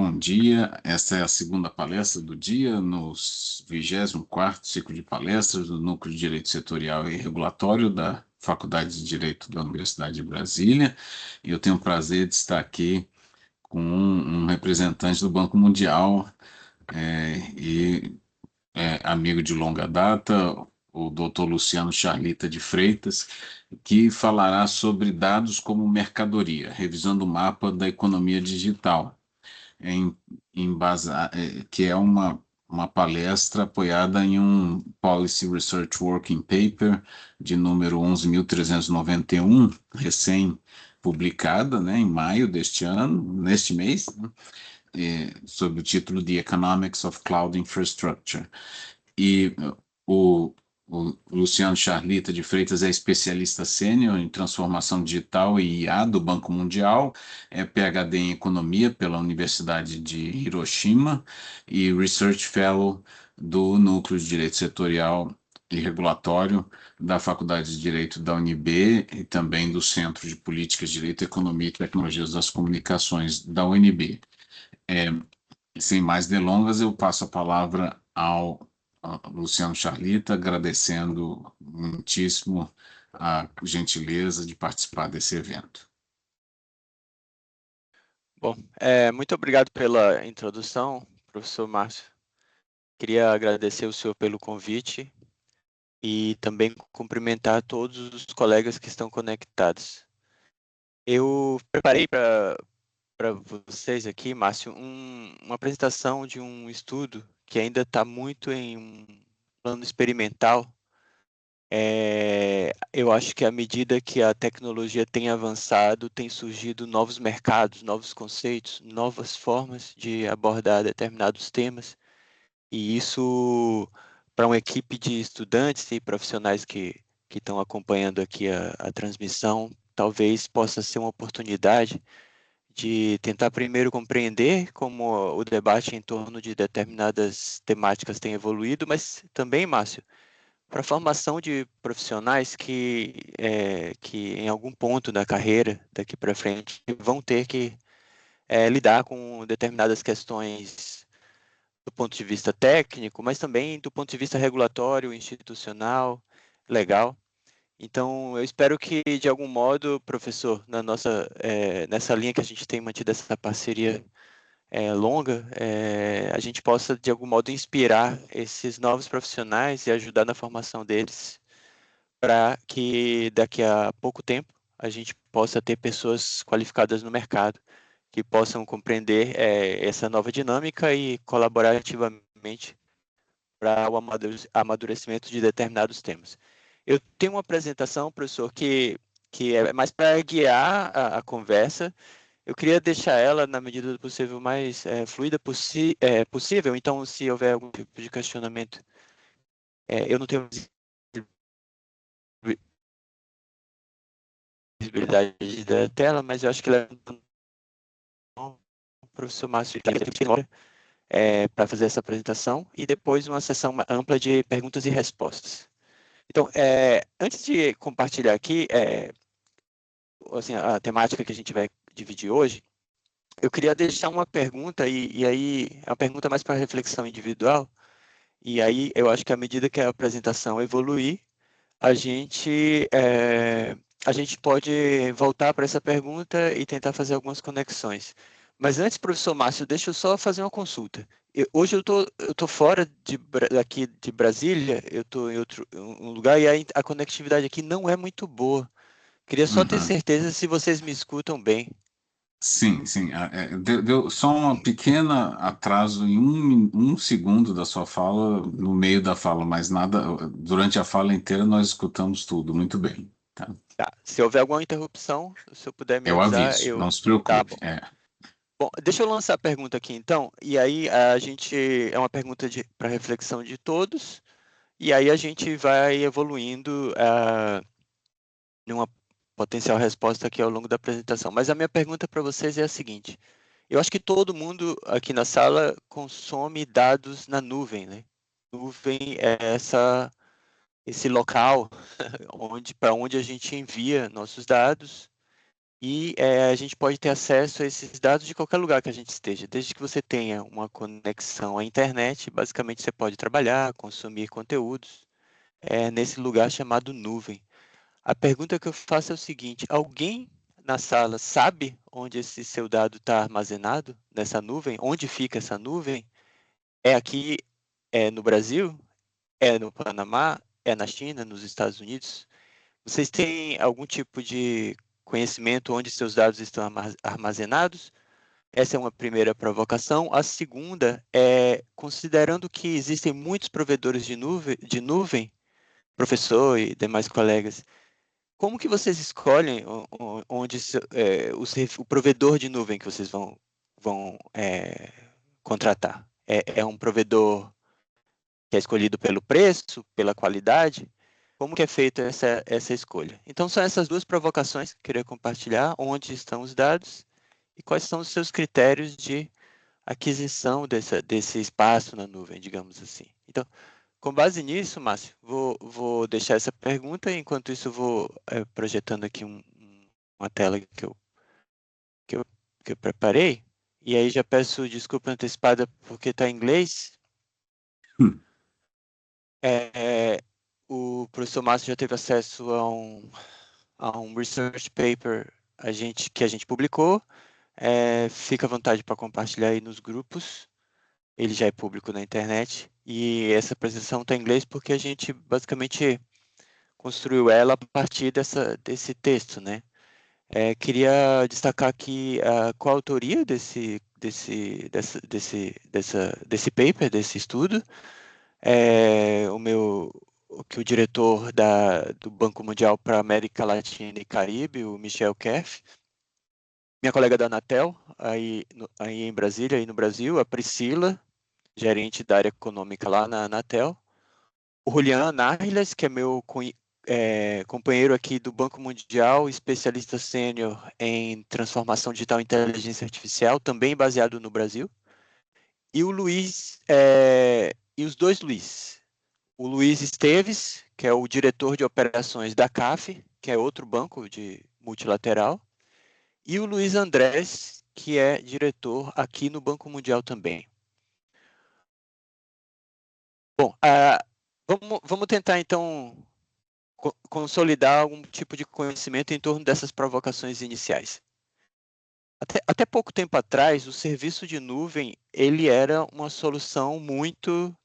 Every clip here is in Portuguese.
Bom dia, essa é a segunda palestra do dia no 24º ciclo de palestras do Núcleo de Direito Setorial e Regulatório da Faculdade de Direito da Universidade de Brasília. E eu tenho o prazer de estar aqui com um representante do Banco Mundial e amigo de longa data, o Dr. Luciano Charlita de Freitas, que falará sobre dados como mercadoria, revisando o mapa da economia digital em, que é uma palestra apoiada em um Policy Research Working Paper de número 11.391, recém-publicada, né, em maio deste ano, neste mês, né, sob o título The Economics of Cloud Infrastructure. E o, o Luciano Charlita de Freitas é especialista sênior em transformação digital e IA do Banco Mundial, é PhD em economia pela Universidade de Hiroshima e Research Fellow do Núcleo de Direito Setorial e Regulatório da Faculdade de Direito da UNB e também do Centro de Políticas, Direito, Economia e Tecnologias das Comunicações da UNB. Sem mais delongas, eu passo a palavra ao Luciano Charlita, agradecendo muitíssimo a gentileza de participar desse evento. Bom, muito obrigado pela introdução, professor Márcio. Queria agradecer o senhor pelo convite e também cumprimentar todos os colegas que estão conectados. Eu preparei para vocês aqui, Márcio, uma apresentação de um estudo que ainda está muito em um plano experimental. Eu acho que à medida que a tecnologia tem avançado, tem surgido novos mercados, novos conceitos, novas formas de abordar determinados temas. E isso, para uma equipe de estudantes e profissionais que estão acompanhando aqui a transmissão, talvez possa ser uma oportunidade de tentar primeiro compreender como o debate em torno de determinadas temáticas tem evoluído, mas também, Márcio, para a formação de profissionais que em algum ponto da carreira, daqui para frente, vão ter que lidar com determinadas questões do ponto de vista técnico, mas também do ponto de vista regulatório, institucional, legal. Então, eu espero que, de algum modo, professor, nessa linha que a gente tem mantido essa parceria longa, a gente possa, de algum modo, inspirar esses novos profissionais e ajudar na formação deles, para que daqui a pouco tempo a gente possa ter pessoas qualificadas no mercado que possam compreender essa nova dinâmica e colaborar ativamente para o amadurecimento de determinados temas. Eu tenho uma apresentação, professor, que é mais para guiar a conversa. Eu queria deixar ela, na medida do possível, mais fluida possível. Então, se houver algum tipo de questionamento, eu não tenho visibilidade da tela, mas eu acho que ela o professor Márcio para fazer essa apresentação e depois uma sessão ampla de perguntas e respostas. Então, antes de compartilhar aqui assim, a temática que a gente vai dividir hoje, eu queria deixar uma pergunta, e aí é uma pergunta mais para reflexão individual, e aí eu acho que à medida que a apresentação evoluir, a gente, a gente pode voltar para essa pergunta e tentar fazer algumas conexões. Mas antes, professor Márcio, deixa eu só fazer uma consulta. Hoje eu tô fora daqui de Brasília, eu estou em um lugar e a conectividade aqui não é muito boa. Queria só ter Uhum. certeza se vocês me escutam bem. Sim, sim. Deu só um pequeno atraso em um segundo da sua fala, no meio da fala, mas nada, durante a fala inteira nós escutamos tudo muito bem. Tá? Tá. Se houver alguma interrupção, se eu puder me Eu avisar, aviso, eu. não se Tá preocupe. bom. Bom, deixa eu lançar a pergunta aqui então, e aí a gente é uma pergunta para reflexão de todos, e aí a gente vai evoluindo numa potencial resposta aqui ao longo da apresentação. Mas a minha pergunta para vocês é a seguinte: eu acho que todo mundo aqui na sala consome dados na nuvem, né? Nuvem é esse local para onde a gente envia nossos dados E a gente pode ter acesso a esses dados de qualquer lugar que a gente esteja. Desde que você tenha uma conexão à internet, basicamente você pode trabalhar, consumir conteúdos nesse lugar chamado nuvem. A pergunta que eu faço é o seguinte: alguém na sala sabe onde esse seu dado está armazenado nessa nuvem? Onde fica essa nuvem? É aqui, no Brasil? É no Panamá? É na China, nos Estados Unidos? Vocês têm algum tipo de conhecimento onde seus dados estão armazenados? Essa é uma primeira provocação. A segunda é, considerando que existem muitos provedores de nuvem, professor e demais colegas, como que vocês escolhem onde o provedor de nuvem que vocês vão contratar? É um provedor que é escolhido pelo preço, pela qualidade? Como que é feita essa escolha? Então, são essas duas provocações que eu queria compartilhar: onde estão os dados e quais são os seus critérios de aquisição desse espaço na nuvem, digamos assim. Então, com base nisso, Márcio, vou deixar essa pergunta, enquanto isso eu vou projetando aqui uma tela que eu, que eu preparei, e aí já peço desculpa antecipada porque está em inglês. Hum. O professor Márcio já teve acesso a um research paper que a gente publicou. Fica à vontade para compartilhar aí nos grupos. Ele já é público na internet. E essa apresentação está em inglês porque a gente basicamente construiu ela a partir desse texto, né? Queria destacar aqui qual a autoria desse paper, desse estudo. O diretor do Banco Mundial para a América Latina e Caribe, o Michel Keff. Minha colega da Anatel, aí em Brasília, aí no Brasil, a Priscila, gerente da área econômica lá na Anatel. O Julian Narles, que é meu companheiro aqui do Banco Mundial, especialista sênior em transformação digital e inteligência artificial, também baseado no Brasil. E o Luiz, e os dois Luiz. O Luiz Esteves, que é o diretor de operações da CAF, que é outro banco multilateral. E o Luiz Andrés, que é diretor aqui no Banco Mundial também. Bom, vamos tentar então consolidar algum tipo de conhecimento em torno dessas provocações iniciais. Até pouco tempo atrás, o serviço de nuvem ele era uma solução muito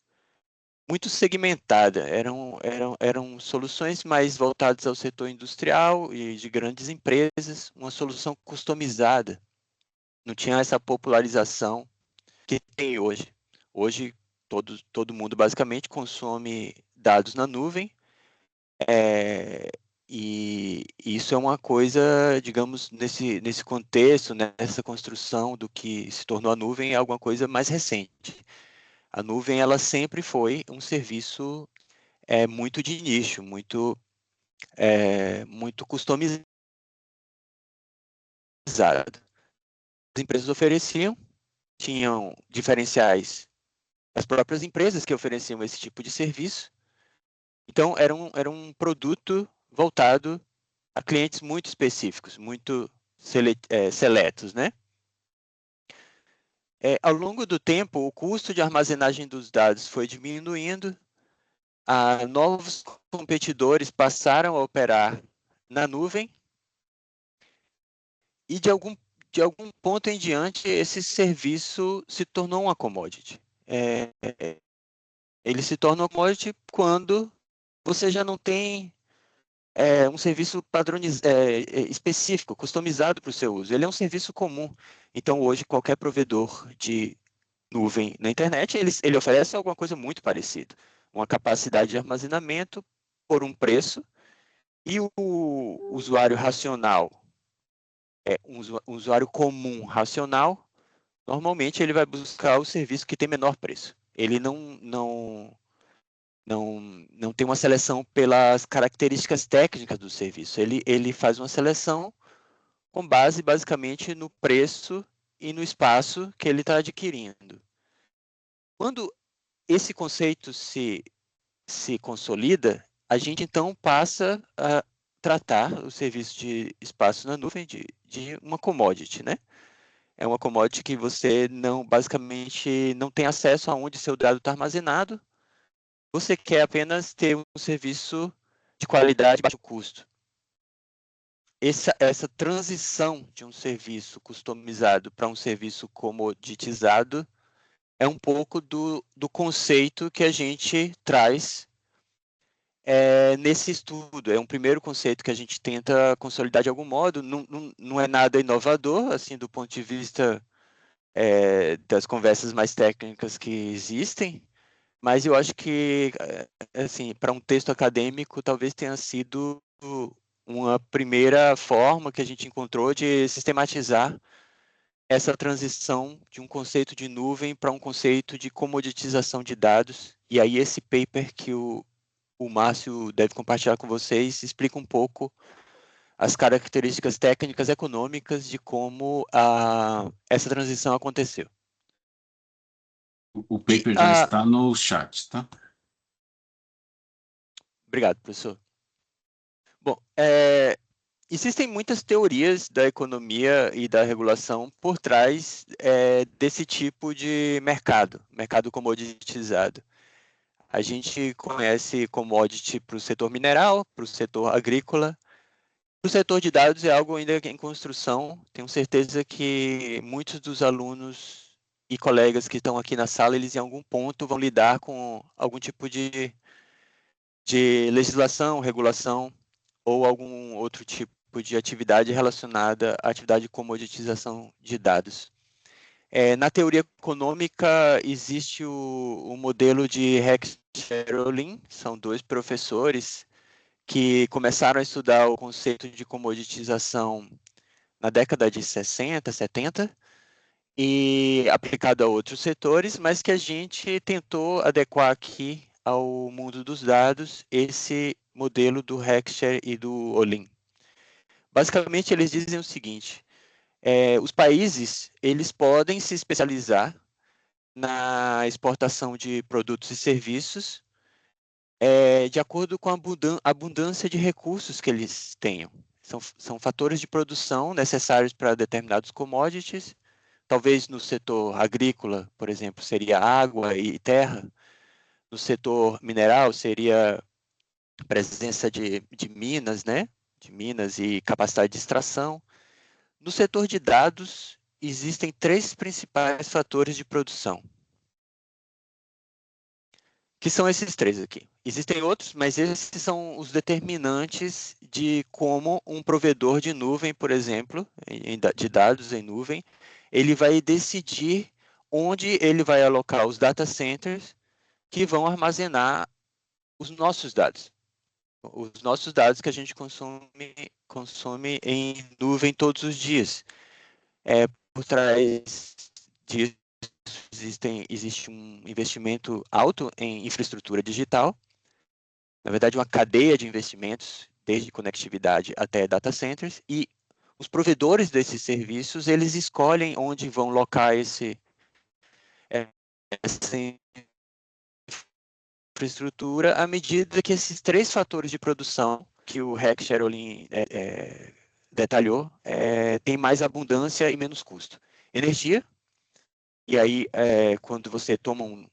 segmentada. Eram soluções mais voltadas ao setor industrial e de grandes empresas, uma solução customizada. Não tinha essa popularização que tem hoje. Hoje, todo mundo basicamente consome dados na nuvem, e isso é uma coisa, digamos, nesse contexto, nessa construção do que se tornou a nuvem, é alguma coisa mais recente. A nuvem, ela sempre foi um serviço muito de nicho, muito customizado. As empresas ofereciam, tinham diferenciais, as próprias empresas que ofereciam esse tipo de serviço. Então, era um produto voltado a clientes muito específicos, muito seletos, né? Ao longo do tempo, o custo de armazenagem dos dados foi diminuindo, novos competidores passaram a operar na nuvem, e de algum ponto em diante, esse serviço se tornou uma commodity. Ele se torna uma commodity quando você já não tem um serviço específico, customizado para o seu uso. Ele é um serviço comum. Então, hoje, qualquer provedor de nuvem na internet, ele oferece alguma coisa muito parecida. Uma capacidade de armazenamento por um preço, e o usuário racional, um usuário comum racional, normalmente ele vai buscar o serviço que tem menor preço. Ele não tem uma seleção pelas características técnicas do serviço. Ele faz uma seleção com base, basicamente, no preço e no espaço que ele está adquirindo. Quando esse conceito se consolida, a gente, então, passa a tratar o serviço de espaço na nuvem, de de uma commodity, né? É uma commodity que você basicamente não tem acesso a onde seu dado está armazenado. Você quer apenas ter um serviço de qualidade e baixo custo. Essa transição de um serviço customizado para um serviço comoditizado é um pouco do conceito que a gente traz nesse estudo. É um primeiro conceito que a gente tenta consolidar de algum modo. Não é nada inovador, assim, do ponto de vista das conversas mais técnicas que existem, mas eu acho que, assim, para um texto acadêmico, talvez tenha sido uma primeira forma que a gente encontrou de sistematizar essa transição de um conceito de nuvem para um conceito de comoditização de dados. E aí esse paper que o Márcio deve compartilhar com vocês explica um pouco as características técnicas econômicas de como essa transição aconteceu. O paper já está no chat, tá? Obrigado, professor. Bom, existem muitas teorias da economia e da regulação por trás desse tipo de mercado comoditizado. A gente conhece commodity para o setor mineral, para o setor agrícola. Para o setor de dados é algo ainda em construção. Tenho certeza que muitos dos alunos e colegas que estão aqui na sala, eles em algum ponto vão lidar com algum tipo de legislação, regulação ou algum outro tipo de atividade relacionada à atividade de comoditização de dados. Na teoria econômica, existe o modelo de Heckscher-Ohlin, são dois professores que começaram a estudar o conceito de comoditização na década de 60, 70, e aplicado a outros setores, mas que a gente tentou adequar aqui ao mundo dos dados esse modelo do Heckscher e do Ohlin. Basicamente, eles dizem o seguinte: os países eles podem se especializar na exportação de produtos e serviços de acordo com a abundância de recursos que eles tenham. São fatores de produção necessários para determinados commodities. Talvez no setor agrícola, por exemplo, seria água e terra. No setor mineral, seria a presença de minas, né? De minas e capacidade de extração. No setor de dados, existem três principais fatores de produção, que são esses três aqui. Existem outros, mas esses são os determinantes de como um provedor de nuvem, por exemplo, de dados em nuvem, ele vai decidir onde ele vai alocar os data centers que vão armazenar os nossos dados. Os nossos dados que a gente consome em nuvem todos os dias. Por trás disso, existe um investimento alto em infraestrutura digital, na verdade, uma cadeia de investimentos, desde conectividade até data centers, e os provedores desses serviços, eles escolhem onde vão locar essa infraestrutura à medida que esses três fatores de produção que o Heckscher-Ohlin detalhou têm mais abundância e menos custo. Energia, e aí quando você toma um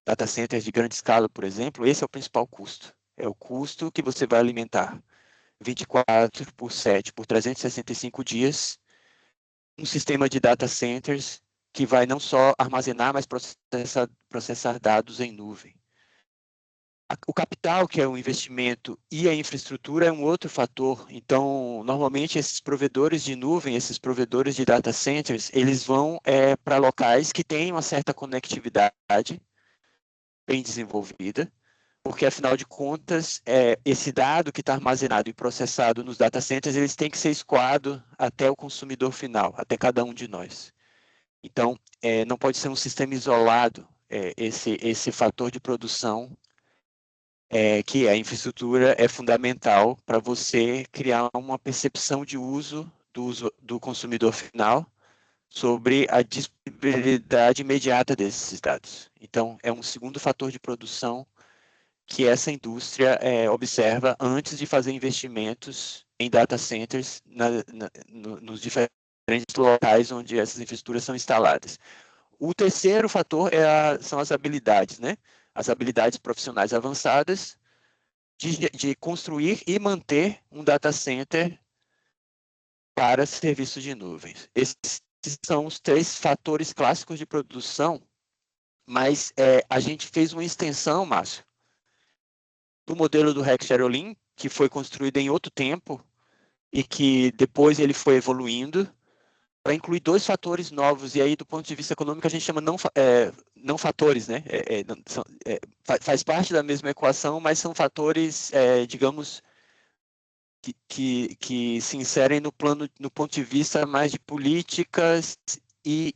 data center de grande escala, por exemplo, esse é o principal custo. É o custo que você vai alimentar 24 por 7 por 365 dias um sistema de data centers que vai não só armazenar, mas processar dados em nuvem. O capital, que é o investimento, e a infraestrutura é um outro fator. Então, normalmente, esses provedores de nuvem, esses provedores de data centers, eles vão para locais que têm uma certa conectividade bem desenvolvida, porque, afinal de contas, esse dado que está armazenado e processado nos data centers, eles têm que ser escoado até o consumidor final, até cada um de nós. Então, não pode ser um sistema isolado, esse fator de produção, que a infraestrutura é fundamental para você criar uma percepção de uso do consumidor final sobre a disponibilidade imediata desses dados. Então, é um segundo fator de produção que essa indústria observa antes de fazer investimentos em data centers nos diferentes locais onde essas infraestruturas são instaladas. O terceiro fator são as habilidades, né? As habilidades profissionais avançadas de construir e manter um data center para serviços de nuvens. Esses são os três fatores clássicos de produção, mas a gente fez uma extensão, Márcio, do modelo do Rex Sherolin, que foi construído em outro tempo e que depois ele foi evoluindo para incluir dois fatores novos, e aí do ponto de vista econômico a gente chama não fatores, né? Faz parte da mesma equação, mas são fatores, digamos, que se inserem no ponto de vista mais de políticas e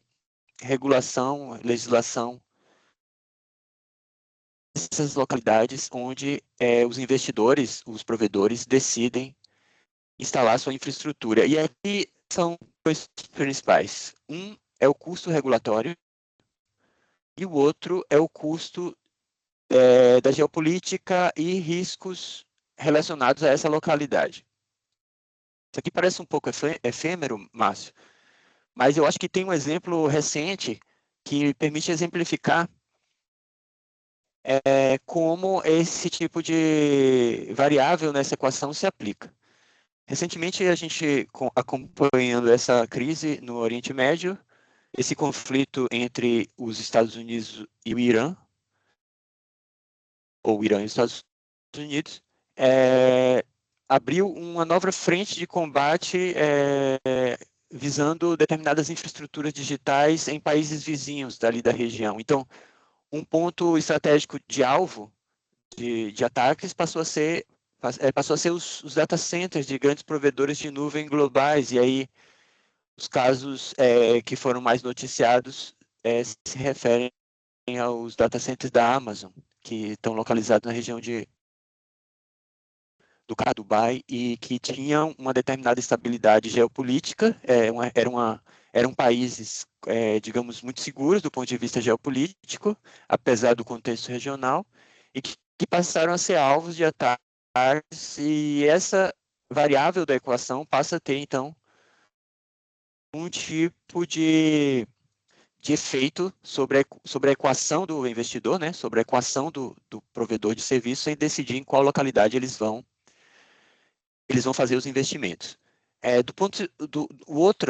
regulação, legislação, essas localidades onde os investidores, os provedores, decidem instalar sua infraestrutura. E aqui são dois principais. Um é o custo regulatório e o outro é o custo da geopolítica e riscos relacionados a essa localidade. Isso aqui parece um pouco efêmero, Márcio, mas eu acho que tem um exemplo recente que permite exemplificar como esse tipo de variável nessa equação se aplica. Recentemente, a gente, acompanhando essa crise no Oriente Médio, esse conflito entre os Estados Unidos e o Irã, ou Irã e os Estados Unidos, abriu uma nova frente de combate visando determinadas infraestruturas digitais em países vizinhos dali da região. Então, um ponto estratégico de alvo de ataques passou a ser os data centers de grandes provedores de nuvem globais, e aí os casos que foram mais noticiados se referem aos data centers da Amazon, que estão localizados na região do Dubai e que tinham uma determinada estabilidade geopolítica, eram países, digamos, muito seguros do ponto de vista geopolítico, apesar do contexto regional, e que passaram a ser alvos de ataques, e essa variável da equação passa a ter, então, um tipo de efeito sobre a equação do investidor, né? Sobre a equação do provedor de serviço, em decidir em qual localidade eles vão fazer os investimentos.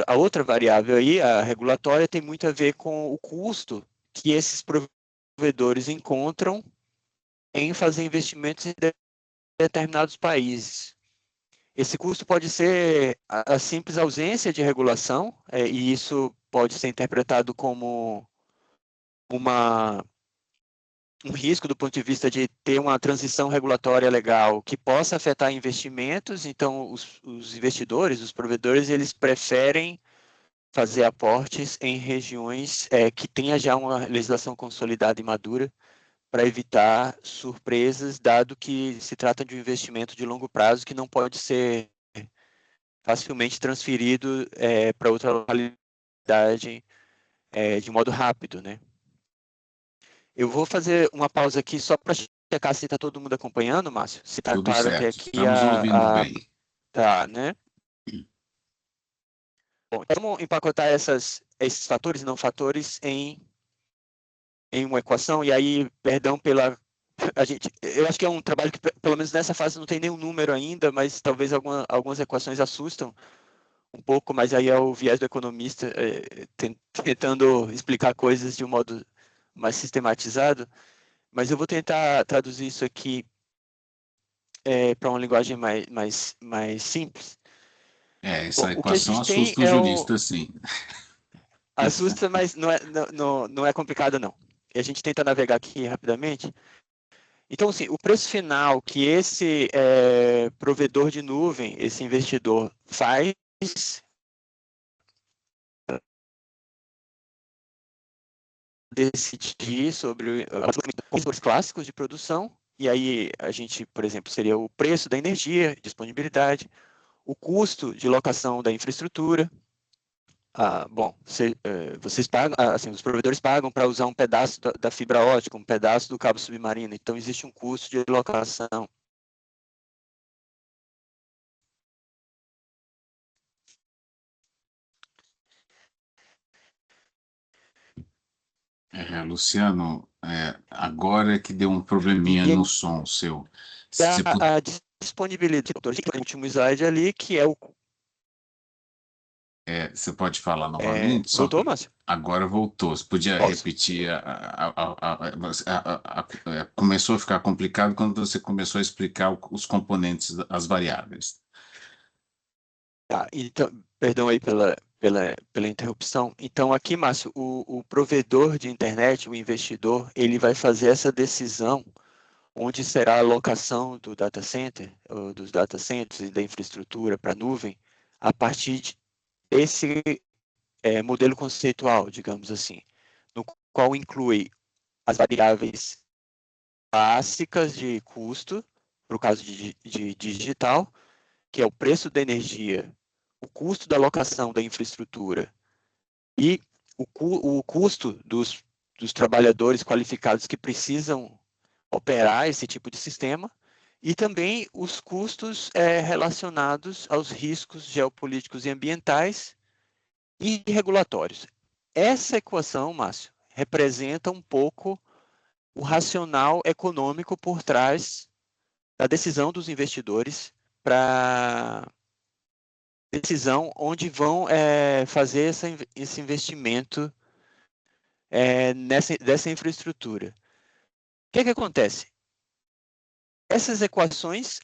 A outra variável aí, a regulatória, tem muito a ver com o custo que esses provedores encontram em fazer investimentos em determinados países. Esse custo pode ser a simples ausência de regulação, e isso pode ser interpretado como um risco do ponto de vista de ter uma transição regulatória legal que possa afetar investimentos. Então, os investidores, os provedores, eles preferem fazer aportes em regiões que tenha já uma legislação consolidada e madura para evitar surpresas, dado que se trata de um investimento de longo prazo que não pode ser facilmente transferido para outra localidade de modo rápido, né? Eu vou fazer uma pausa aqui só para checar se está todo mundo acompanhando, Márcio. Se está Tudo claro até certo. aqui Estamos ouvindo bem. Tá, né? Bom, então vamos empacotar esses fatores e não fatores em uma equação, e aí, perdão pela... eu acho que é um trabalho que, pelo menos nessa fase, não tem nenhum número ainda, mas talvez algumas equações assustam um pouco, mas aí é o viés do economista tentando explicar coisas de um modo mais sistematizado. Mas eu vou tentar traduzir isso aqui para uma linguagem mais simples. Bom, Essa o que a equação gente tem assusta o jurista, sim. assusta, mas não é complicado, não. E a gente tenta navegar aqui rapidamente. Então, assim, o preço final que esse provedor de nuvem, esse investidor, faz decidir sobre os clássicos de produção, e aí a gente, por exemplo, seria o preço da energia, disponibilidade, o custo de locação da infraestrutura. Bom, vocês pagam, assim, os provedores pagam para usar um pedaço da fibra ótica, um pedaço do cabo submarino, então existe um custo de locação. Luciano, agora é que deu um probleminha E no som seu. Você a disponibilidade, o último slide ali, que é o... você pode falar novamente? Só voltou, Márcio? agora voltou. Você podia Posso. repetir? Começou a ficar complicado quando você começou a explicar os componentes, as variáveis. Tá, então, perdão aí pela interrupção. Então, aqui, Márcio, o provedor de internet, o investidor, ele vai fazer essa decisão onde será a alocação do data center, ou dos data centers e da infraestrutura para a nuvem, a partir desse modelo conceitual, digamos assim, no qual inclui as variáveis básicas de custo, para o caso de digital, que é o preço da energia, o custo da alocação da infraestrutura e o custo dos trabalhadores qualificados que precisam operar esse tipo de sistema, e também os custos relacionados aos riscos geopolíticos e ambientais e regulatórios. Essa equação, Márcio, representa um pouco o racional econômico por trás da decisão dos investidores para decisão onde vão fazer esse investimento dessa infraestrutura. O que é que acontece? Essas equações,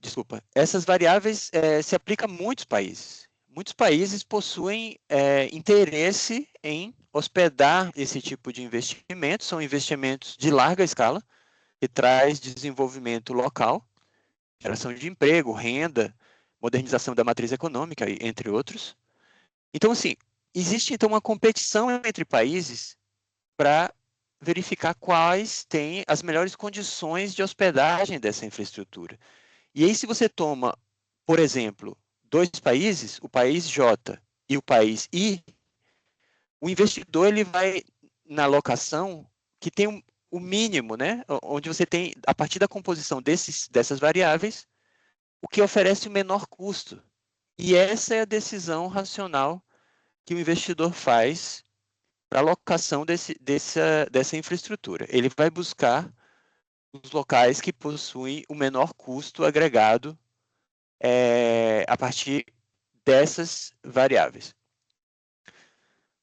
desculpa, essas variáveis se aplicam a muitos países. Muitos países possuem interesse em hospedar esse tipo de investimento, são investimentos de larga escala, que traz desenvolvimento local, geração de emprego, renda, modernização da matriz econômica, entre outros. Então, assim, existe então uma competição entre países para verificar quais têm as melhores condições de hospedagem dessa infraestrutura. E aí, se você toma, por exemplo, dois países, o país J e o país I, o investidor ele vai na locação que tem o mínimo, né? Onde você tem, a partir da composição dessas variáveis, o que oferece o menor custo. E essa é a decisão racional que o investidor faz para a locação dessa infraestrutura. Ele vai buscar os locais que possuem o menor custo agregado a partir dessas variáveis.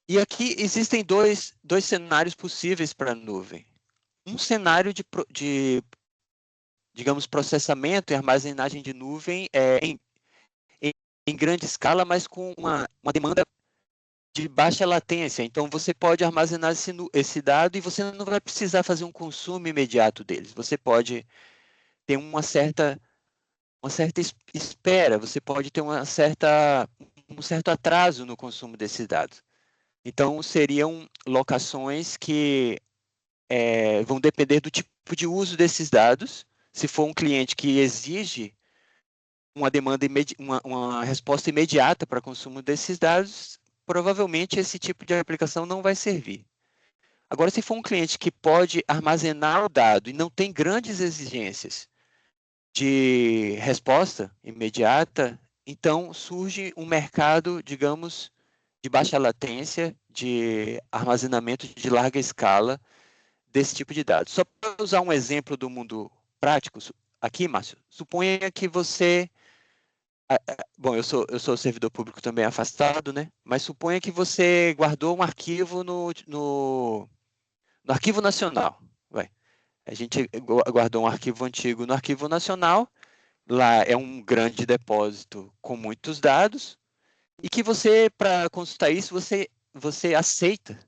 E aqui existem dois cenários possíveis para a nuvem. Um cenário digamos, processamento e armazenagem de nuvem em grande escala, mas com uma demanda de baixa latência. Então, você pode armazenar esse dado e você não vai precisar fazer um consumo imediato deles. Você pode ter uma certa espera, você pode ter um certo atraso no consumo desses dados. Então, seriam locações que vão depender do tipo de uso desses dados. Se for um cliente que exige uma demanda uma resposta imediata para consumo desses dados, provavelmente esse tipo de aplicação não vai servir. Agora, se for um cliente que pode armazenar o dado e não tem grandes exigências de resposta imediata, então surge um mercado, digamos, de baixa latência, de armazenamento de larga escala desse tipo de dados. Só para usar um exemplo do mundo prático, aqui, Márcio, suponha que você... Bom, eu sou servidor público também afastado, né? Mas suponha que você guardou um arquivo no Arquivo Nacional. Vai. A gente guardou um arquivo antigo no Arquivo Nacional. Lá é um grande depósito com muitos dados. E que você, para consultar isso, você aceita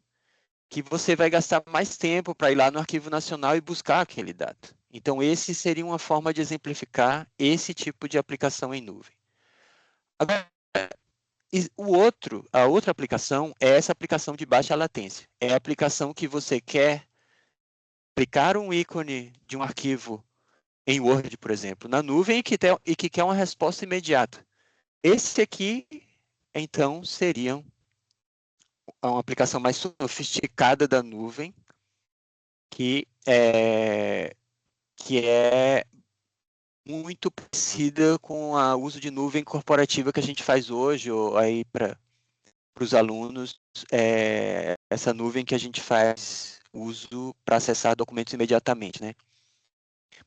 que você vai gastar mais tempo para ir lá no Arquivo Nacional e buscar aquele dado. Então, esse seria uma forma de exemplificar esse tipo de aplicação em nuvem. Agora, a outra aplicação é essa aplicação de baixa latência. É a aplicação que você quer aplicar um ícone de um arquivo em Word, por exemplo, na nuvem e que quer uma resposta imediata. Esse aqui, então, seria uma aplicação mais sofisticada da nuvem, que é muito parecida com o uso de nuvem corporativa que a gente faz hoje, ou aí para para os alunos essa nuvem que a gente faz uso para acessar documentos imediatamente, né?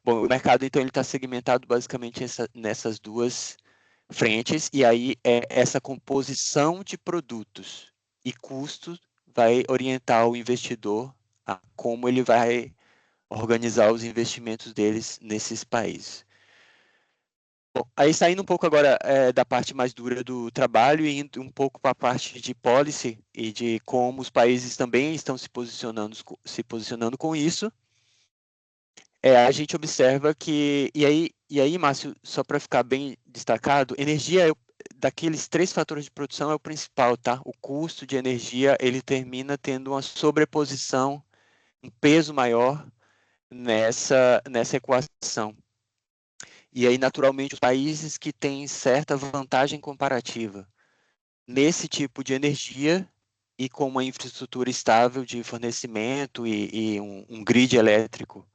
Bom, o mercado, então, ele está segmentado basicamente nessas duas frentes, e aí essa composição de produtos e custos vai orientar o investidor a como ele vai organizar os investimentos deles nesses países. Bom, aí saindo um pouco agora da parte mais dura do trabalho e indo um pouco para a parte de policy e de como os países também estão se posicionando com isso, a gente observa que, e aí, Márcio, só para ficar bem destacado, energia daqueles 3 fatores de produção é o principal, tá? O custo de energia, ele termina tendo uma sobreposição, um peso maior nessa equação. E aí, naturalmente, os países que têm certa vantagem comparativa nesse tipo de energia e com uma infraestrutura estável de fornecimento e um grid elétrico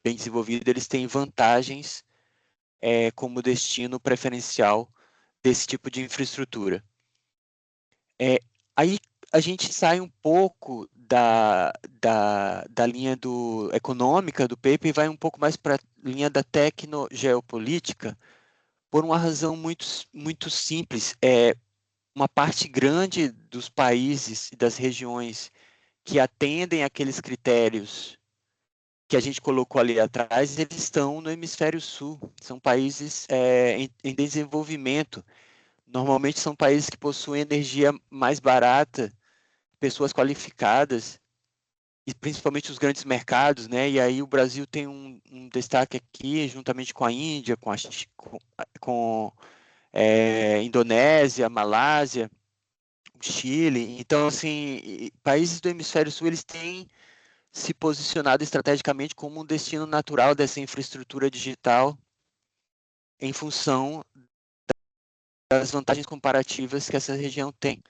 bem desenvolvido, eles têm vantagens como destino preferencial desse tipo de infraestrutura. Aí a gente sai um pouco da linha econômica do paper e vai um pouco mais para a linha da tecnogeopolítica, por uma razão muito simples. Uma parte grande dos países e das regiões que atendem aqueles critérios que a gente colocou ali atrás, eles estão no hemisfério sul. São países em desenvolvimento. Normalmente são países que possuem energia mais barata, pessoas qualificadas, e principalmente os grandes mercados, né? E aí o Brasil tem um destaque aqui, juntamente com a Índia, com Indonésia, Malásia, o Chile. Então, assim, países do hemisfério sul, eles têm se posicionado estrategicamente como um destino natural dessa infraestrutura digital em função das vantagens comparativas que essa região tem.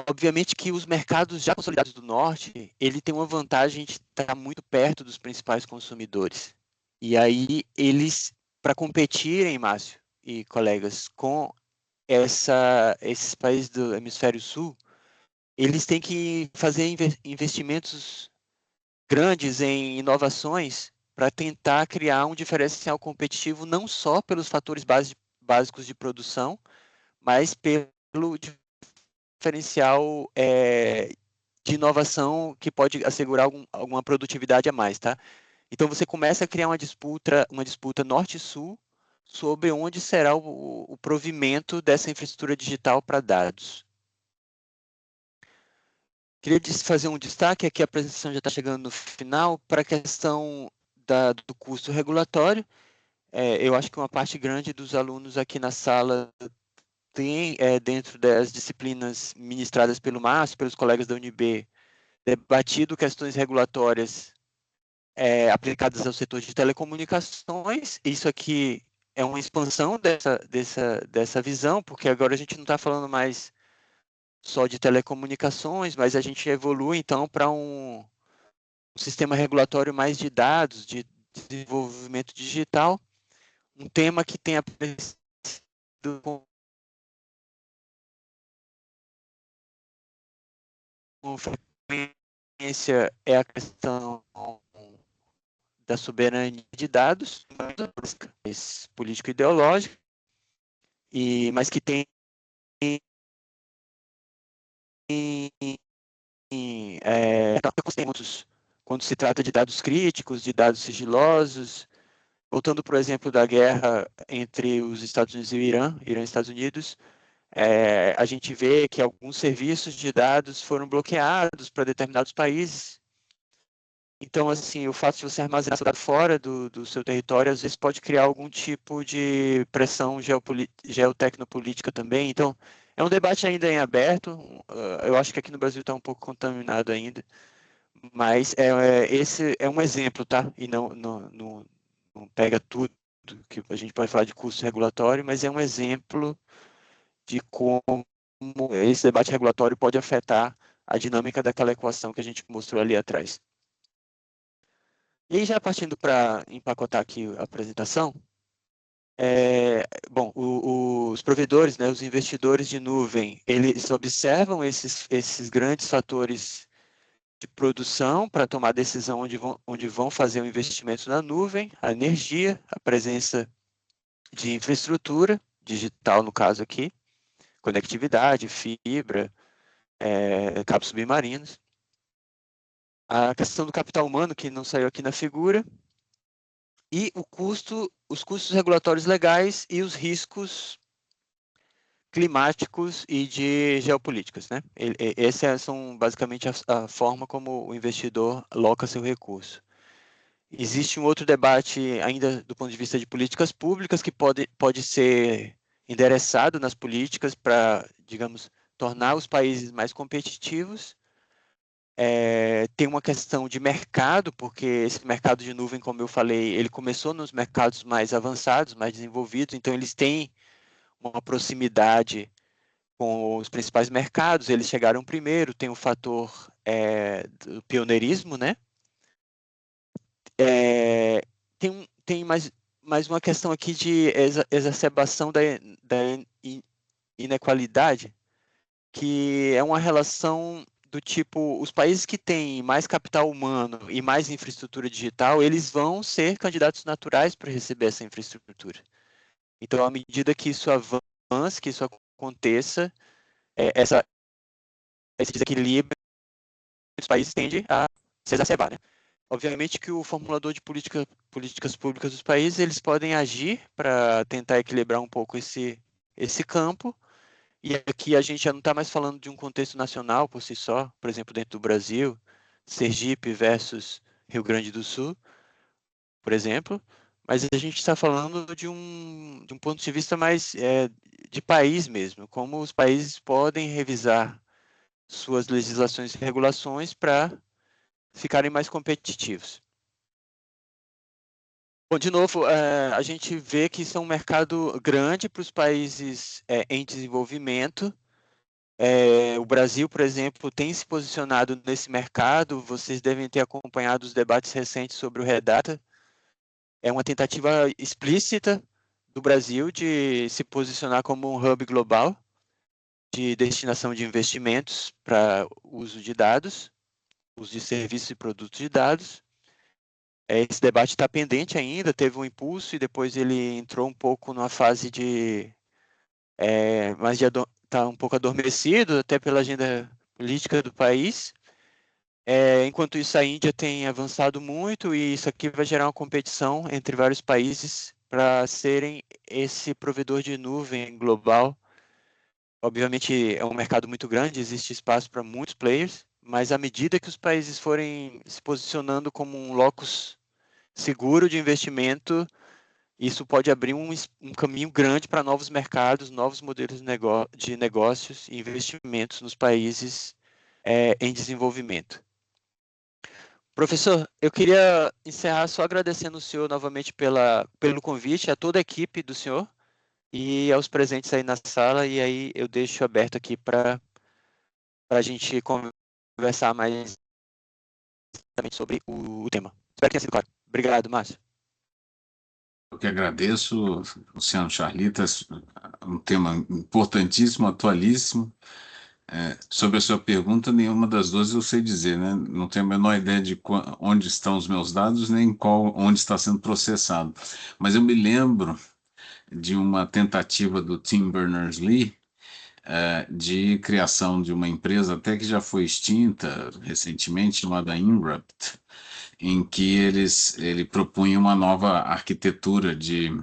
Obviamente que os mercados já consolidados do norte, ele tem uma vantagem de estar muito perto dos principais consumidores. E aí eles, para competirem, Márcio e colegas, com esses países do hemisfério sul, eles têm que fazer investimentos grandes em inovações para tentar criar um diferencial competitivo não só pelos fatores básicos de produção, mas pelo diferencial de inovação que pode assegurar alguma produtividade a mais, tá? Então você começa a criar uma disputa norte-sul sobre onde será o provimento dessa infraestrutura digital para dados. Queria fazer um destaque, aqui a apresentação já está chegando no final, para a questão do custo regulatório. Eu acho que uma parte grande dos alunos aqui na sala tem, dentro das disciplinas ministradas pelo Márcio, pelos colegas da UNB, debatido questões regulatórias aplicadas ao setor de telecomunicações. Isso aqui é uma expansão dessa visão, porque agora a gente não está falando mais só de telecomunicações, mas a gente evolui, então, para um sistema regulatório mais de dados, de desenvolvimento digital, um tema que tem aparecido com frequência é a questão da soberania de dados, mais político-ideológica, mas que tem quando se trata de dados críticos, de dados sigilosos. Voltando, por exemplo, da guerra entre os Estados Unidos e o Irã e Estados Unidos, a gente vê que alguns serviços de dados foram bloqueados para determinados países. Então, assim, o fato de você armazenar seu dado fora do seu território, às vezes pode criar algum tipo de pressão geotecnopolítica também. Então, é um debate ainda em aberto. Eu acho que aqui no Brasil está um pouco contaminado ainda. Mas esse é um exemplo, tá? E não pega tudo que a gente pode falar de custo regulatório, mas é um exemplo de como esse debate regulatório pode afetar a dinâmica daquela equação que a gente mostrou ali atrás. E aí, já partindo para empacotar aqui a apresentação, Bom, os provedores, né, os investidores de nuvem, eles observam esses grandes fatores de produção para tomar decisão onde vão fazer o investimento na nuvem, a energia, a presença de infraestrutura digital, no caso aqui, conectividade, fibra, cabos submarinos. A questão do capital humano, que não saiu aqui na figura, e os custos regulatórios legais e os riscos climáticos e de geopolíticas, né? Essas são basicamente a forma como o investidor aloca seu recurso. Existe um outro debate ainda do ponto de vista de políticas públicas que pode ser endereçado nas políticas para, digamos, tornar os países mais competitivos. Tem uma questão de mercado, porque esse mercado de nuvem, como eu falei, ele começou nos mercados mais avançados, mais desenvolvidos, então eles têm uma proximidade com os principais mercados, eles chegaram primeiro, tem o fator do pioneirismo, né? Tem mais uma questão aqui de exacerbação da inequalidade, que é uma relação do tipo, os países que têm mais capital humano e mais infraestrutura digital, eles vão ser candidatos naturais para receber essa infraestrutura. Então, à medida que isso avance, que isso aconteça, esse desequilíbrio dos países tende a se exacerbar, né? Obviamente que o formulador de políticas públicas dos países, eles podem agir para tentar equilibrar um pouco esse campo, e aqui a gente já não está mais falando de um contexto nacional por si só, por exemplo, dentro do Brasil, Sergipe versus Rio Grande do Sul, por exemplo, mas a gente está falando de um ponto de vista mais de país mesmo, como os países podem revisar suas legislações e regulações para ficarem mais competitivos. Bom, de novo, a gente vê que isso é um mercado grande para os países em desenvolvimento. O Brasil, por exemplo, tem se posicionado nesse mercado. Vocês devem ter acompanhado os debates recentes sobre o Redata. É uma tentativa explícita do Brasil de se posicionar como um hub global de destinação de investimentos para uso de dados, uso de serviços e produtos de dados. Esse debate está pendente ainda, teve um impulso e depois ele entrou um pouco numa fase de mas está um pouco adormecido, até pela agenda política do país. Enquanto isso, a Índia tem avançado muito e isso aqui vai gerar uma competição entre vários países para serem esse provedor de nuvem global. Obviamente, é um mercado muito grande, existe espaço para muitos players, mas à medida que os países forem se posicionando como um locus seguro de investimento, isso pode abrir um caminho grande para novos mercados, novos modelos de negócios e investimentos nos países em desenvolvimento. Professor, eu queria encerrar só agradecendo o senhor novamente pelo convite, a toda a equipe do senhor e aos presentes aí na sala, e aí eu deixo aberto aqui para a gente conversar mais sobre o tema. Espero que tenha sido claro. Obrigado, Márcio. Eu que agradeço, Luciano Charlita, um tema importantíssimo, atualíssimo. Sobre a sua pergunta, nenhuma das duas eu sei dizer, né? Não tenho a menor ideia de onde estão os meus dados, nem onde está sendo processado. Mas eu me lembro de uma tentativa do Tim Berners-Lee de criação de uma empresa, até que já foi extinta recentemente, chamada Inrupt, em que ele propunha uma nova arquitetura de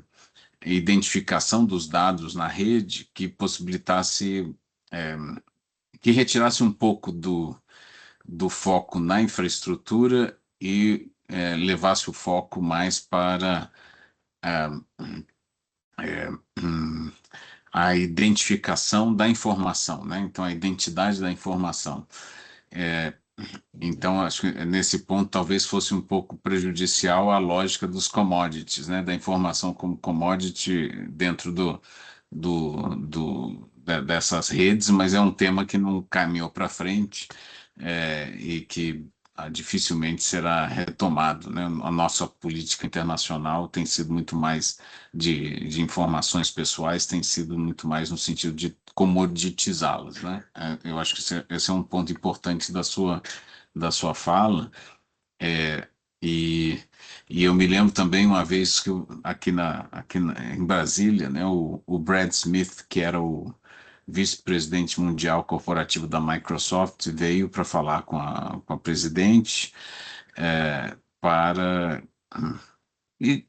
identificação dos dados na rede que possibilitasse, que retirasse um pouco do foco na infraestrutura e levasse o foco mais para hum, a identificação da informação, né? Então, a identidade da informação. Então, acho que nesse ponto talvez fosse um pouco prejudicial à lógica dos commodities, né? Da informação como commodity dentro dessas redes, mas é um tema que não caminhou para frente e que dificilmente será retomado, né? A nossa política internacional tem sido muito mais de informações pessoais, tem sido muito mais no sentido de comoditizá-las, né? Eu acho que esse é um ponto importante da sua fala. É, e, e eu me lembro também uma vez que em Brasília, né, o Brad Smith, que era o vice-presidente mundial corporativo da Microsoft, veio para falar com a presidente, para e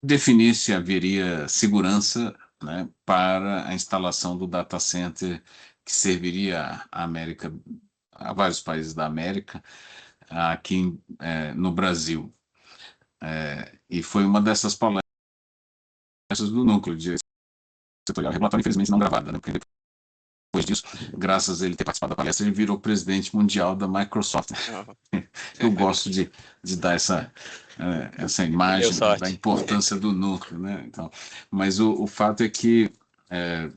definir se haveria segurança, né, para a instalação do data center que serviria a vários países da América, aqui no Brasil. E foi uma dessas palestras do núcleo de setorial regulatório, infelizmente não gravada, né? Porque depois disso, graças a ele ter participado da palestra, ele virou presidente mundial da Microsoft. Uhum. Eu gosto de dar essa Deu imagem da sorte. importância do núcleo, né? Então, mas o fato é que é,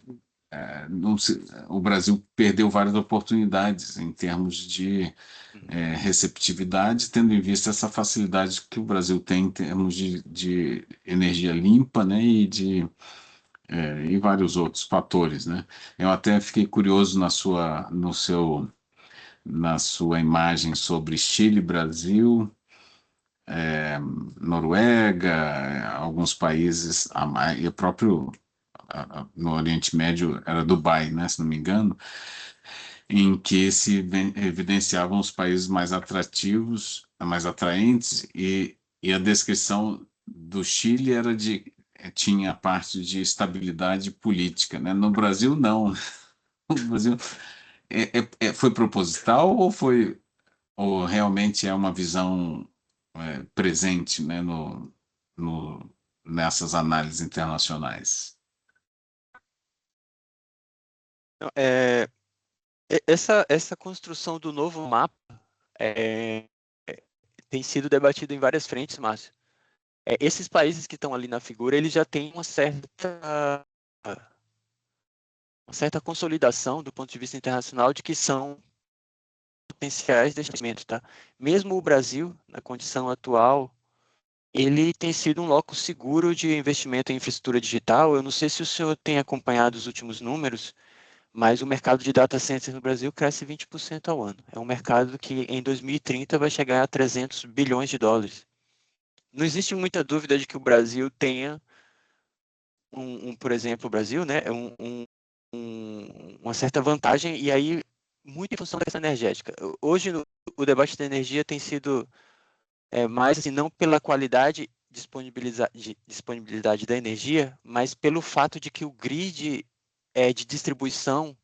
não se, o Brasil perdeu várias oportunidades em termos de Uhum. receptividade, tendo em vista essa facilidade que o Brasil tem em termos de energia limpa, né, e vários outros fatores, né? Eu até fiquei curioso na sua imagem sobre Chile, Brasil, Noruega, alguns países, e o próprio no Oriente Médio era Dubai, né, se não me engano, em que se evidenciavam os países mais atrativos, mais atraentes, e a descrição do Chile tinha a parte de estabilidade política, né? No Brasil, não. No Brasil, foi proposital ou realmente é uma visão presente, né, nessas análises internacionais? Então, essa construção do novo mapa é, tem sido debatido em várias frentes, Márcio. Esses países que estão ali na figura, eles já têm uma certa consolidação do ponto de vista internacional de que são potenciais de investimento, tá? Mesmo o Brasil, na condição atual, ele tem sido um loco seguro de investimento em infraestrutura digital. Eu não sei se o senhor tem acompanhado os últimos números, mas o mercado de data centers no Brasil cresce 20% ao ano. É um mercado que em 2030 vai chegar a 300 bilhões de dólares. Não existe muita dúvida de que o Brasil tenha por exemplo, o Brasil, né, uma certa vantagem, e aí muito em função da questão energética. Hoje, o debate da energia tem sido mais assim, não pela qualidade disponibilidade da energia, mas pelo fato de que o grid de distribuição,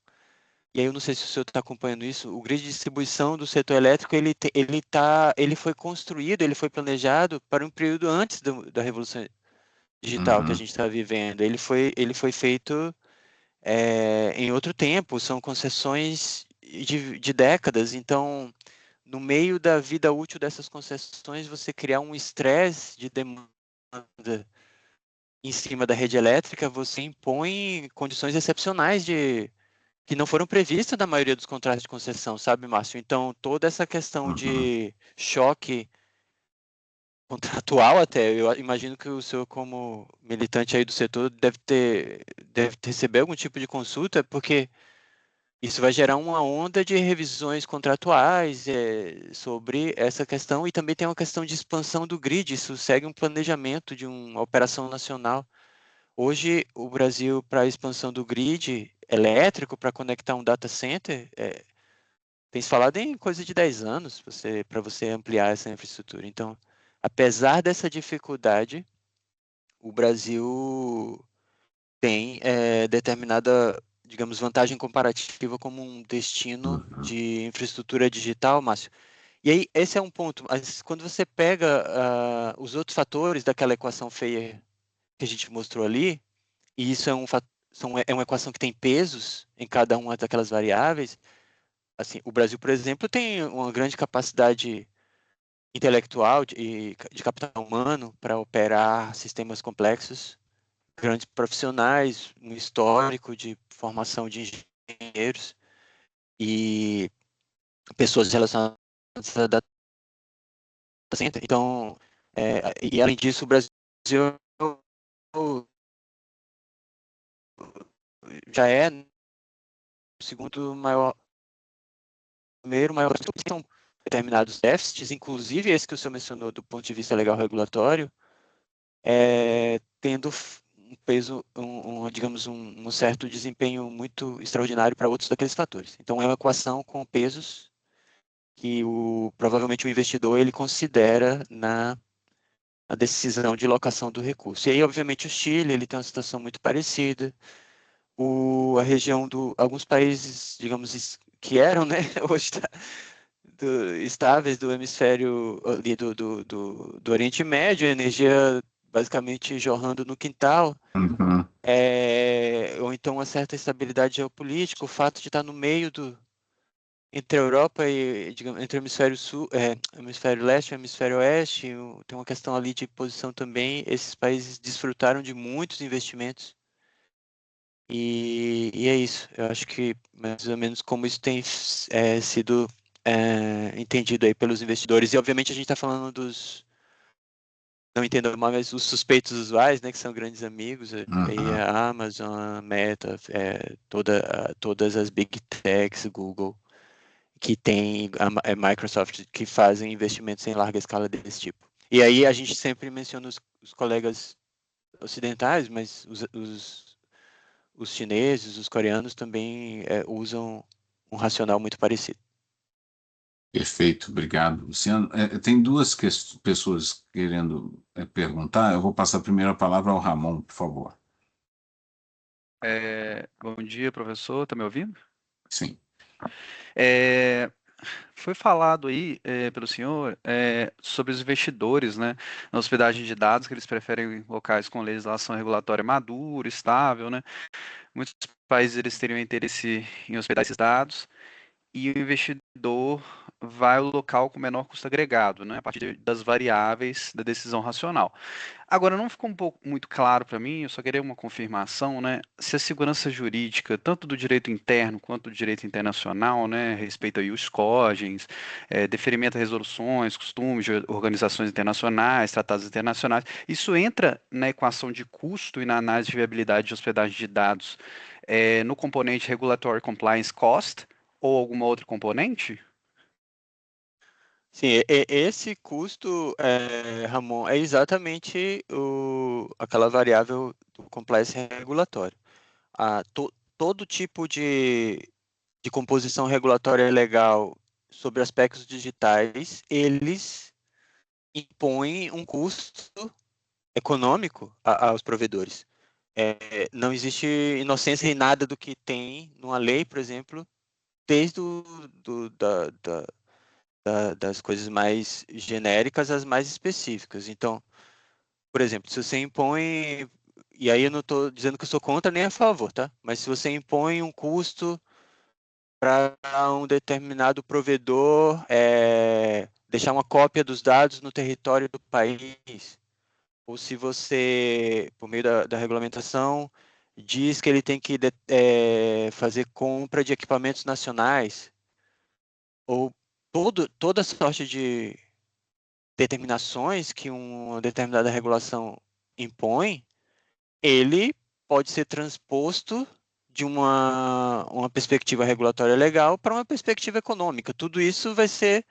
e aí eu não sei se o senhor está acompanhando isso, o grid de distribuição do setor elétrico, ele foi construído, ele foi planejado para um período antes da Revolução Digital que a Uhum. gente está vivendo. Ele foi feito em outro tempo, são concessões de décadas, então no meio da vida útil dessas concessões, você criar um estresse de demanda em cima da rede elétrica, você impõe condições excepcionais que não foram previstas na maioria dos contratos de concessão, sabe, Márcio? Então, toda essa questão Uhum. de choque contratual até, eu imagino que o senhor, como militante aí do setor, deve receber algum tipo de consulta, porque isso vai gerar uma onda de revisões contratuais sobre essa questão, e também tem uma questão de expansão do grid. Isso segue um planejamento de uma operação nacional. Hoje, o Brasil, para a expansão do grid elétrico, para conectar um data center, tem se falado em coisa de 10 anos para você ampliar essa infraestrutura. Então, apesar dessa dificuldade, o Brasil tem determinada, digamos, vantagem comparativa como um destino Uhum. de infraestrutura digital, Márcio. E aí, esse é um ponto. Mas quando você pega os outros fatores daquela equação feia que a gente mostrou ali, e isso é uma equação que tem pesos em cada uma daquelas variáveis, assim, o Brasil, por exemplo, tem uma grande capacidade intelectual de capital humano para operar sistemas complexos, grandes profissionais, um histórico de formação de engenheiros e pessoas relacionadas a data center. Então, e além disso, o Brasil já é o segundo maior, primeiro maior, são determinados déficits, inclusive esse que o senhor mencionou do ponto de vista legal regulatório, tendo um peso, digamos, um certo desempenho muito extraordinário para outros daqueles fatores. Então, é uma equação com pesos que provavelmente o investidor ele considera na decisão de locação do recurso. E aí, obviamente, o Chile ele tem uma situação muito parecida. A região alguns países, digamos, que eram, né, hoje estáveis do hemisfério ali do Oriente Médio, energia basicamente jorrando no quintal, Uhum. ou então uma certa estabilidade geopolítica, o fato de estar no meio entre a Europa e, digamos, entre o hemisfério sul, hemisfério leste e o hemisfério oeste, tem uma questão ali de posição também. Esses países desfrutaram de muitos investimentos e é isso. Eu acho que mais ou menos como isso tem sido entendido aí pelos investidores. E obviamente a gente está falando não entendo mal, mas os suspeitos usuais, né, que são grandes amigos, aí Uhum. a Amazon, a Meta, todas as Big Techs, Google, que tem a Microsoft, que fazem investimentos em larga escala desse tipo. E aí a gente sempre menciona os colegas ocidentais, mas os chineses, os coreanos também usam um racional muito parecido. Perfeito, obrigado, Luciano. Tem duas pessoas querendo perguntar. Eu vou passar primeiro a palavra ao Ramon, por favor. Bom dia, professor. Tá me ouvindo? Sim. É, Foi falado aí pelo senhor sobre os investidores, né, na hospedagem de dados, que eles preferem locais com legislação regulatória madura, estável, né? Muitos países eles teriam interesse em hospedar esses dados e o investidor vai ao local com menor custo agregado, né, a partir das variáveis da decisão racional. Agora, não ficou muito claro para mim, eu só queria uma confirmação, né, se a segurança jurídica, tanto do direito interno quanto do direito internacional, né, respeita aí os cogens, deferimento a resoluções, costumes de organizações internacionais, tratados internacionais, isso entra na equação de custo e na análise de viabilidade de hospedagem de dados, no componente Regulatory Compliance Cost ou alguma outra componente? Sim, esse custo, Ramon, é exatamente aquela variável do compliance regulatório. Todo tipo de composição regulatória legal sobre aspectos digitais, eles impõem um custo econômico aos provedores. Não existe inocência em nada do que tem numa lei, por exemplo, desde das coisas mais genéricas às mais específicas. Então, por exemplo, se você impõe, e aí eu não estou dizendo que eu sou contra nem a favor, tá? Mas se você impõe um custo para um determinado provedor deixar uma cópia dos dados no território do país, ou se você, por meio da regulamentação, diz que ele tem que fazer compra de equipamentos nacionais, ou toda sorte de determinações que uma determinada regulação impõe, ele pode ser transposto de uma perspectiva regulatória legal para uma perspectiva econômica. Tudo isso vai ser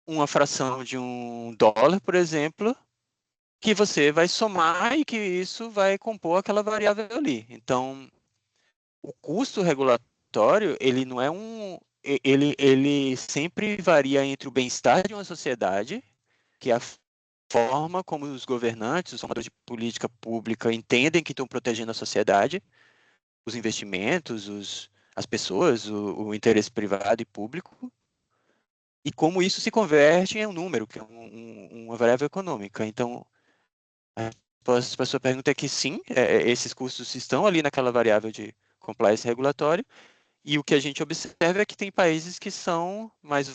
uma fração de $1, por exemplo, que você vai somar e que isso vai compor aquela variável ali. Então, o custo regulatório, ele não é ele sempre varia entre o bem-estar de uma sociedade, que é a forma como os governantes, os formadores de política pública entendem que estão protegendo a sociedade, os investimentos, as pessoas, o interesse privado e público, e como isso se converte em um número, que é uma variável econômica. Então, a resposta para a sua pergunta é que sim, esses custos estão ali naquela variável de compliance regulatório, e o que a gente observa é que tem países que são mais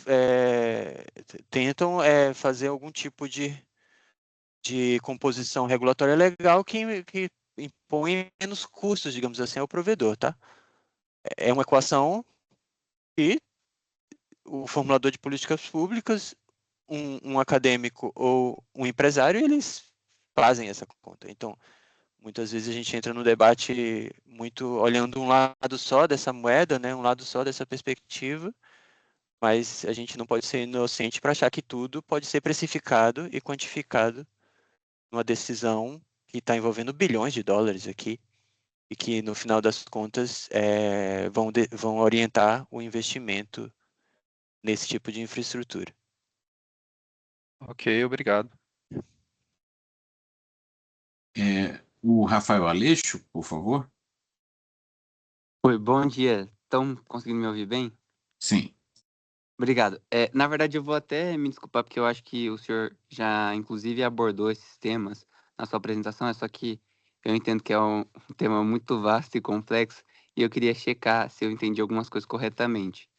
tentam fazer algum tipo de composição regulatória legal que impõe menos custos, digamos assim, ao provedor, tá? É uma equação que o formulador de políticas públicas um acadêmico ou um empresário, eles fazem essa conta. Então, muitas vezes a gente entra no debate muito olhando um lado só dessa moeda, né, um lado só dessa perspectiva, mas a gente não pode ser inocente para achar que tudo pode ser precificado e quantificado numa decisão que está envolvendo bilhões de dólares aqui e que, no final das contas, vão orientar o investimento nesse tipo de infraestrutura. Ok, obrigado. O Rafael Aleixo, por favor. Oi, bom dia. Estão conseguindo me ouvir bem? Sim. Obrigado. Na verdade, eu vou até me desculpar, porque eu acho que o senhor já, inclusive, abordou esses temas na sua apresentação, é só que eu entendo que é um tema muito vasto e complexo, e eu queria checar se eu entendi algumas coisas corretamente.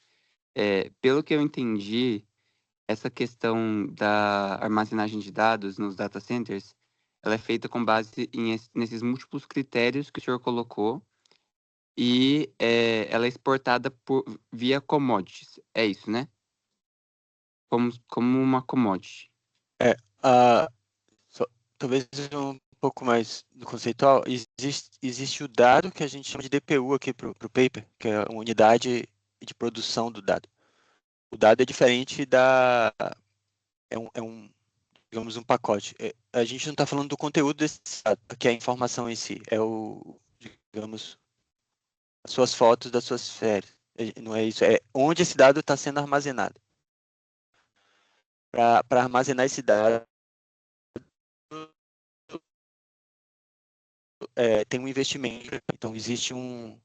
Pelo que eu entendi, essa questão da armazenagem de dados nos data centers, ela é feita com base nesses múltiplos critérios que o senhor colocou, e ela é exportada via commodities. É isso, né? Como uma commodity. Talvez um pouco mais do conceitual, existe o dado que a gente chama de DPU aqui para o paper, que é a unidade de produção do dado. O dado é diferente digamos, um pacote. A gente não está falando do conteúdo desse dado, que é a informação em si. Digamos, as suas fotos das suas férias. Não é isso. É onde esse dado está sendo armazenado. Para armazenar esse dado, tem um investimento. Então, existe uma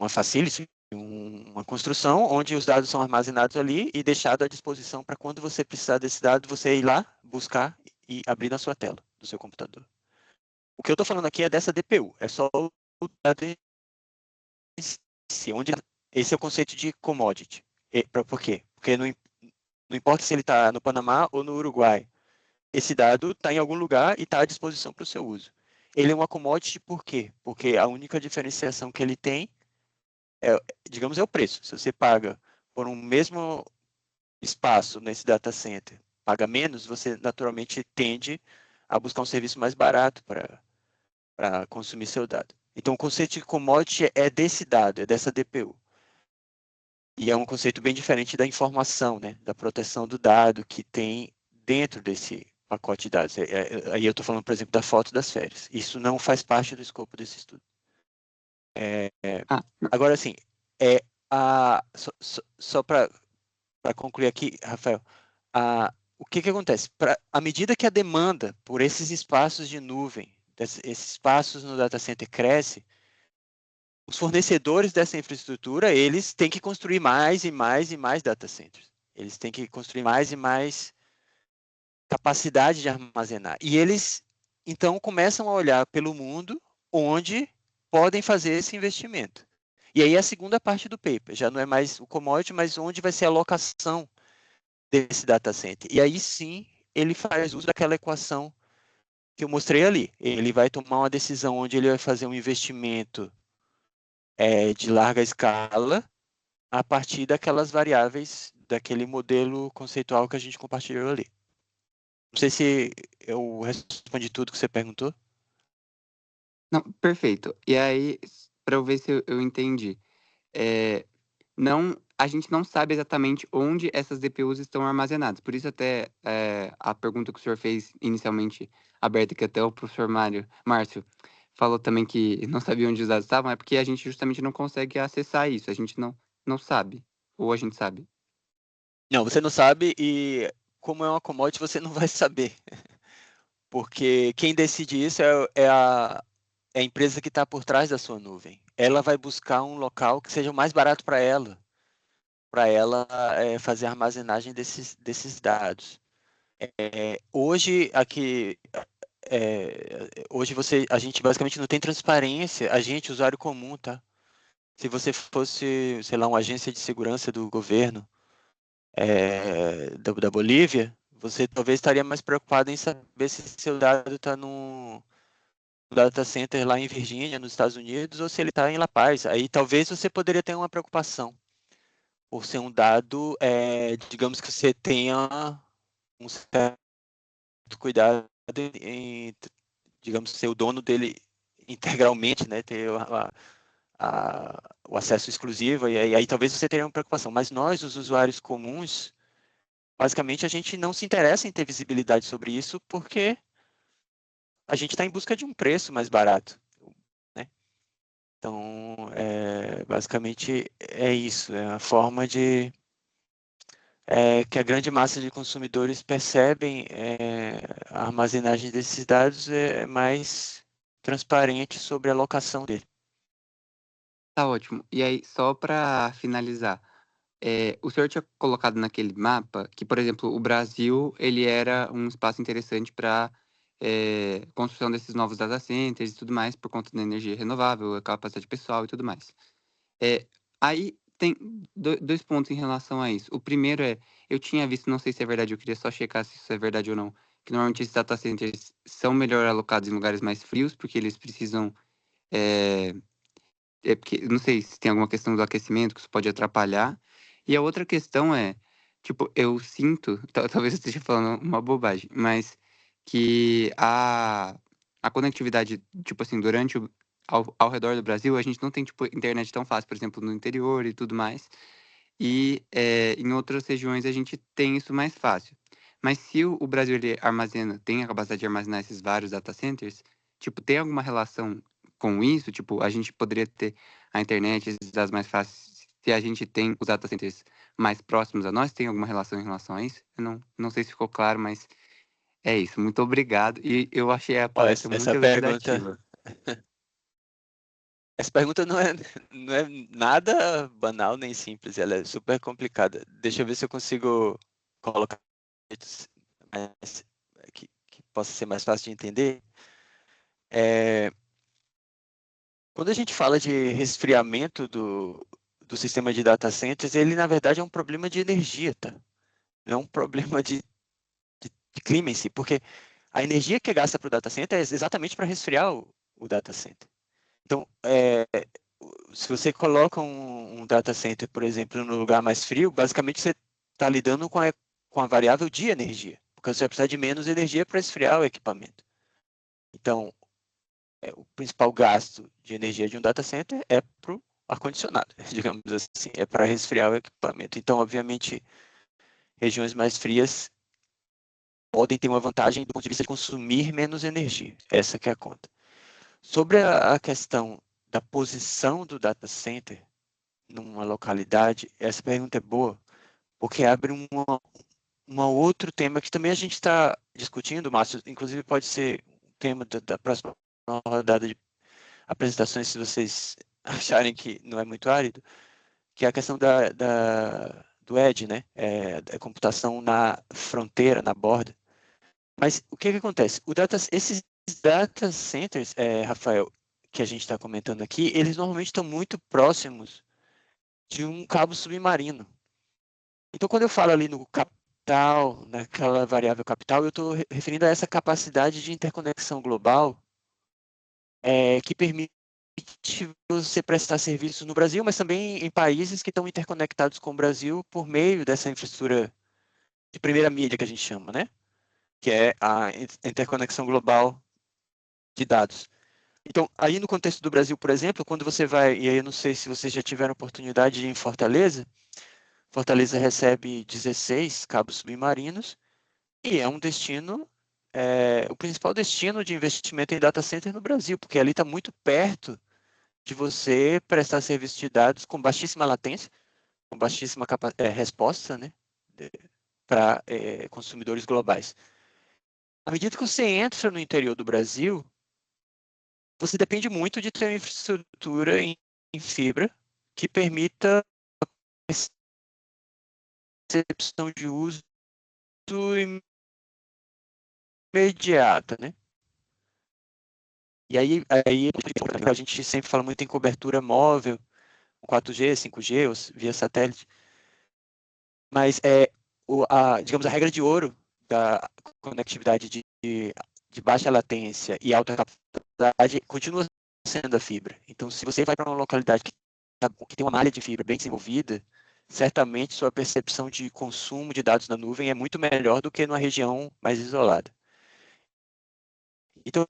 facility, uma construção onde os dados são armazenados ali e deixados à disposição para quando você precisar desse dado, você ir lá, buscar e abrir na sua tela do seu computador. O que eu estou falando aqui é dessa DPU, é só o dado em si, onde esse é o conceito de commodity. Por quê? Porque não importa se ele está no Panamá ou no Uruguai, esse dado está em algum lugar e está à disposição para o seu uso. Ele é uma commodity por quê? Porque a única diferenciação que ele tem digamos, é o preço. Se você paga por um mesmo espaço nesse data center, paga menos, você naturalmente tende a buscar um serviço mais barato para consumir seu dado. Então, o conceito de commodity é desse dado, é dessa DPU. E é um conceito bem diferente da informação, né, da proteção do dado que tem dentro desse pacote de dados. Aí eu estou falando, por exemplo, da foto das férias. Isso não faz parte do escopo desse estudo. Agora, assim, só para concluir aqui, Rafael, o que acontece? À medida que a demanda por esses espaços de nuvem, esses espaços no data center cresce, os fornecedores dessa infraestrutura, eles têm que construir mais e mais e mais data centers. Eles têm que construir mais e mais capacidade de armazenar. E eles, então, começam a olhar pelo mundo onde podem fazer esse investimento. E aí a segunda parte do paper, já não é mais o commodity, mas onde vai ser a locação desse data center. E aí sim, ele faz uso daquela equação que eu mostrei ali. Ele vai tomar uma decisão onde ele vai fazer um investimento de larga escala a partir daquelas variáveis, daquele modelo conceitual que a gente compartilhou ali. Não sei se eu respondi tudo que você perguntou. Não, perfeito. E aí, para eu ver se eu entendi. A gente não sabe exatamente onde essas DPUs estão armazenadas. Por isso até a pergunta que o senhor fez inicialmente aberta, que até o professor Márcio falou também que não sabia onde os dados estavam, é porque a gente justamente não consegue acessar isso. A gente não sabe. Ou a gente sabe. Não, você não sabe e como é uma commodity, você não vai saber. Porque quem decide isso é a empresa que está por trás da sua nuvem. Ela vai buscar um local que seja o mais barato para ela fazer a armazenagem desses dados. Hoje, aqui, hoje a gente basicamente não tem transparência, a gente, usuário comum, tá? Se você fosse, sei lá, uma agência de segurança do governo da Bolívia, você talvez estaria mais preocupado em saber se seu dado está no data center lá em Virgínia, nos Estados Unidos, ou se ele está em La Paz. Aí talvez você poderia ter uma preocupação, por ser um dado, digamos que você tenha um certo cuidado em, digamos, ser o dono dele integralmente, né, ter o acesso exclusivo, e aí talvez você tenha uma preocupação. Mas nós, os usuários comuns, basicamente a gente não se interessa em ter visibilidade sobre isso porque a gente está em busca de um preço mais barato, né? Então, basicamente é isso, é a forma de que a grande massa de consumidores percebem a armazenagem desses dados é mais transparente sobre a alocação dele. Tá ótimo. E aí, só para finalizar, o senhor tinha colocado naquele mapa que, por exemplo, o Brasil ele era um espaço interessante para construção desses novos data centers e tudo mais, por conta da energia renovável, a capacidade pessoal e tudo mais. Aí tem dois pontos em relação a isso. O primeiro eu tinha visto, não sei se é verdade, eu queria só checar se isso é verdade ou não, que normalmente esses data centers são melhor alocados em lugares mais frios, porque eles precisam. Porque, não sei se tem alguma questão do aquecimento que isso pode atrapalhar. E a outra questão tipo, eu sinto, talvez eu esteja falando uma bobagem, mas que a conectividade, tipo assim, ao redor do Brasil, a gente não tem, tipo, internet tão fácil, por exemplo, no interior e tudo mais. E em outras regiões a gente tem isso mais fácil. Mas se o Brasil ele tem a capacidade de armazenar esses vários data centers, tipo, tem alguma relação com isso? Tipo, a gente poderia ter a internet, esses dados mais fáceis, se a gente tem os data centers mais próximos a nós? Tem alguma relação em relação a isso? Eu não sei se ficou claro, mas é isso. Muito obrigado. E eu achei a Ó, palestra muito elucidativa. Essa pergunta não é nada banal nem simples, ela é super complicada. Deixa eu ver se eu consigo colocar que possa ser mais fácil de entender. Quando a gente fala de resfriamento do sistema de data centers, ele na verdade é um problema de energia, tá? Não é um problema de clima em si, porque a energia que é gasta para o data center é exatamente para resfriar o data center. Então, se você coloca um data center, por exemplo, no lugar mais frio, basicamente você está lidando com a variável de energia, porque você vai precisar de menos energia para esfriar o equipamento. Então, o principal gasto de energia de um data center é para o ar-condicionado, digamos assim, é para resfriar o equipamento. Então, obviamente, regiões mais frias podem ter uma vantagem do ponto de vista de consumir menos energia. Essa que é a conta. Sobre a questão da posição do data center numa localidade, essa pergunta é boa, porque abre um outro tema que também a gente está discutindo, Márcio, inclusive pode ser um tema da próxima rodada de apresentações, se vocês acharem que não é muito árido, que é a questão do edge, né? A computação na fronteira, na borda. Mas o que acontece? Esses data centers, Rafael, que a gente está comentando aqui, eles normalmente estão muito próximos de um cabo submarino. Então, quando eu falo ali no capital, naquela variável capital, eu estou referindo a essa capacidade de interconexão global que permite você prestar serviços no Brasil, mas também em países que estão interconectados com o Brasil por meio dessa infraestrutura de primeira mídia que a gente chama, né? Que é a interconexão global de dados. Então, aí no contexto do Brasil, por exemplo, quando você vai, e aí eu não sei se vocês já tiveram oportunidade de ir em Fortaleza, Fortaleza recebe 16 cabos submarinos e é um destino, o principal destino de investimento em data center no Brasil, porque ali está muito perto de você prestar serviço de dados com baixíssima latência, com baixíssima resposta, né, para consumidores globais. À medida que você entra no interior do Brasil, você depende muito de ter uma infraestrutura em fibra que permita recepção de uso imediata, né? E aí a gente sempre fala muito em cobertura móvel, 4G, 5G, ou via satélite. Mas digamos, a regra de ouro da conectividade de baixa latência e alta capacidade continua sendo a fibra. Então, se você vai para uma localidade que tem uma malha de fibra bem desenvolvida, certamente sua percepção de consumo de dados na nuvem é muito melhor do que numa região mais isolada. Então,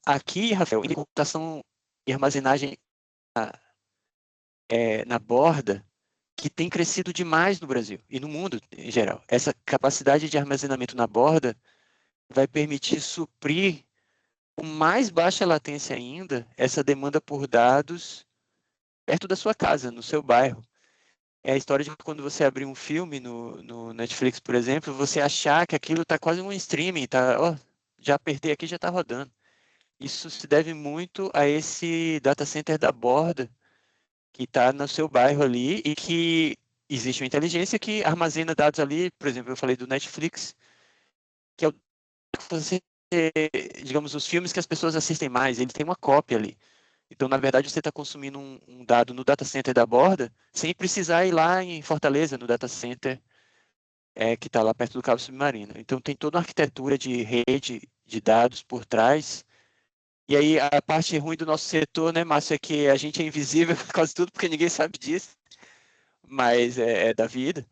aqui, Rafael, em computação e armazenagem na borda, que tem crescido demais no Brasil e no mundo em geral. Essa capacidade de armazenamento na borda vai permitir suprir com mais baixa latência ainda essa demanda por dados perto da sua casa, no seu bairro. É a história de quando você abrir um filme no Netflix, por exemplo, você achar que aquilo está quase um streaming, já apertei aqui, já está rodando. Isso se deve muito a esse data center da borda que está no seu bairro ali e que existe uma inteligência que armazena dados ali. Por exemplo, eu falei do Netflix, que é digamos, os filmes que as pessoas assistem mais, ele tem uma cópia ali. Então, na verdade, você está consumindo um dado no data center da borda sem precisar ir lá em Fortaleza, no data center que está lá perto do cabo submarino. Então, tem toda uma arquitetura de rede de dados por trás. E aí, a parte ruim do nosso setor, né, Márcio, é que a gente é invisível quase tudo, porque ninguém sabe disso, mas é da vida.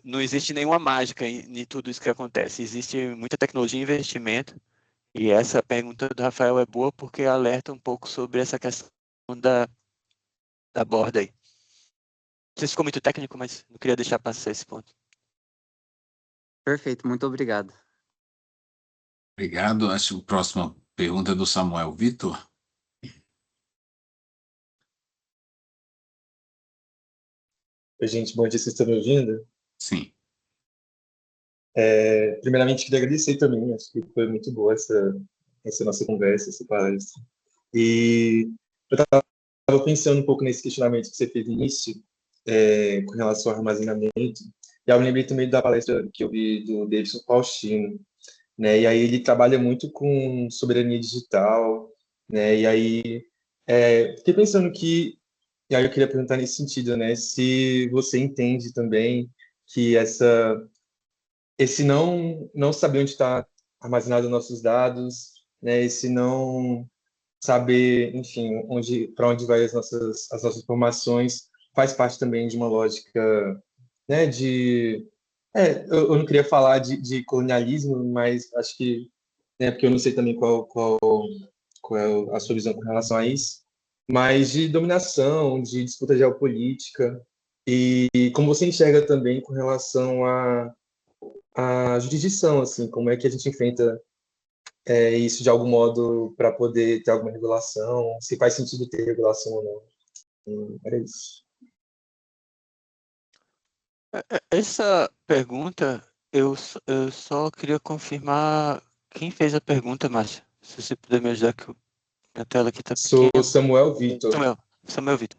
Não existe nenhuma mágica em tudo isso que acontece. Existe muita tecnologia e investimento. E essa pergunta do Rafael é boa porque alerta um pouco sobre essa questão da borda aí. Não sei se ficou muito técnico, mas não queria deixar passar esse ponto. Perfeito, muito obrigado. Obrigado. Acho que a próxima pergunta é do Samuel Vitor. Oi, gente, bom dia, vocês estão me ouvindo? Sim. Primeiramente, queria agradecer também, acho que foi muito boa essa nossa conversa, essa palestra. E eu estava pensando um pouco nesse questionamento que você fez no início, com relação ao armazenamento, e eu me lembrei também da palestra que eu vi do Davidson Faustino, né? E aí ele trabalha muito com soberania digital, né? E aí fiquei pensando e aí eu queria perguntar nesse sentido, né? Se você entende também que esse não saber onde está armazenado nossos dados, né? Esse não saber, enfim, para onde vai as nossas informações, faz parte também de uma lógica, né? Eu não queria falar de colonialismo, mas acho que, né? Porque eu não sei também qual é a sua visão com relação a isso, mas de dominação, de disputa geopolítica e como você enxerga também com relação à jurisdição, assim, como é que a gente enfrenta isso de algum modo para poder ter alguma regulação, se faz sentido ter regulação ou não. Era isso. Essa pergunta, eu só queria confirmar quem fez a pergunta, Márcio. Se você puder me ajudar, que a tela aqui está Sou pequena. Samuel Vitor. Samuel Vitor.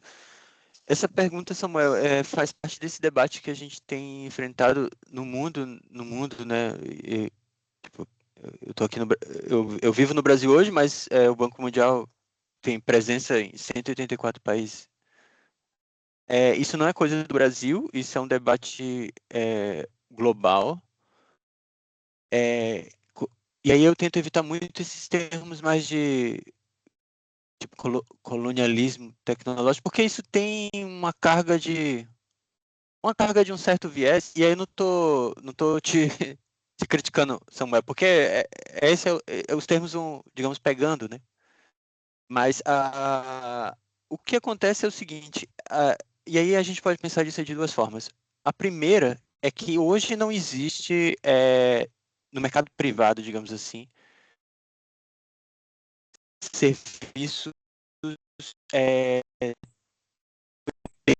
Essa pergunta, Samuel, faz parte desse debate que a gente tem enfrentado no mundo, né? Tipo, eu tô aqui eu vivo no Brasil hoje, mas o Banco Mundial tem presença em 184 países. Isso não é coisa do Brasil, isso é um debate global. E aí eu tento evitar muito esses termos mais de tipo, colonialismo tecnológico, porque isso tem uma carga de um certo viés, e aí eu não tô te criticando, Samuel, porque esse os termos vão, digamos, pegando, né? Mas o que acontece é o seguinte, e aí a gente pode pensar disso de duas formas. A primeira é que hoje não existe, no mercado privado, digamos assim, serviços que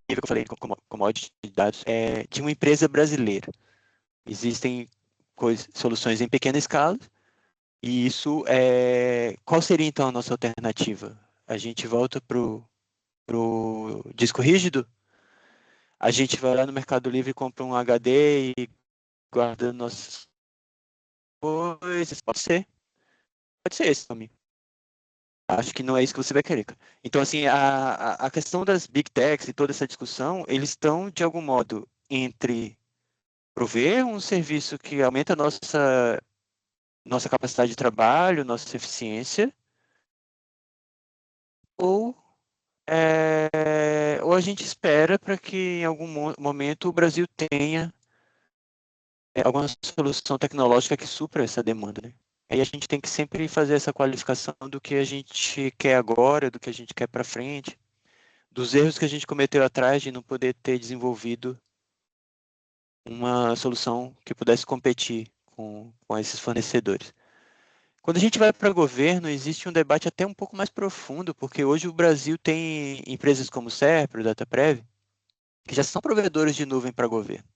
eu falei, como commodity de dados, de uma empresa brasileira. Existem soluções em pequena escala, e isso qual seria então a nossa alternativa? A gente volta para o disco rígido? A gente vai lá no Mercado Livre e compra um HD e guarda nossas coisas? Pode ser esse também. Acho que não é isso que você vai querer, cara. Então, assim, a questão das Big Techs e toda essa discussão, eles estão, de algum modo, entre prover um serviço que aumenta a nossa capacidade de trabalho, nossa eficiência, ou ou a gente espera para que em algum momento o Brasil tenha alguma solução tecnológica que supra essa demanda, né? Aí a gente tem que sempre fazer essa qualificação do que a gente quer agora, do que a gente quer para frente, dos erros que a gente cometeu atrás de não poder ter desenvolvido uma solução que pudesse competir com esses fornecedores. Quando a gente vai para governo, existe um debate até um pouco mais profundo, porque hoje o Brasil tem empresas como o Serpro, o Dataprev, que já são provedores de nuvem para governo.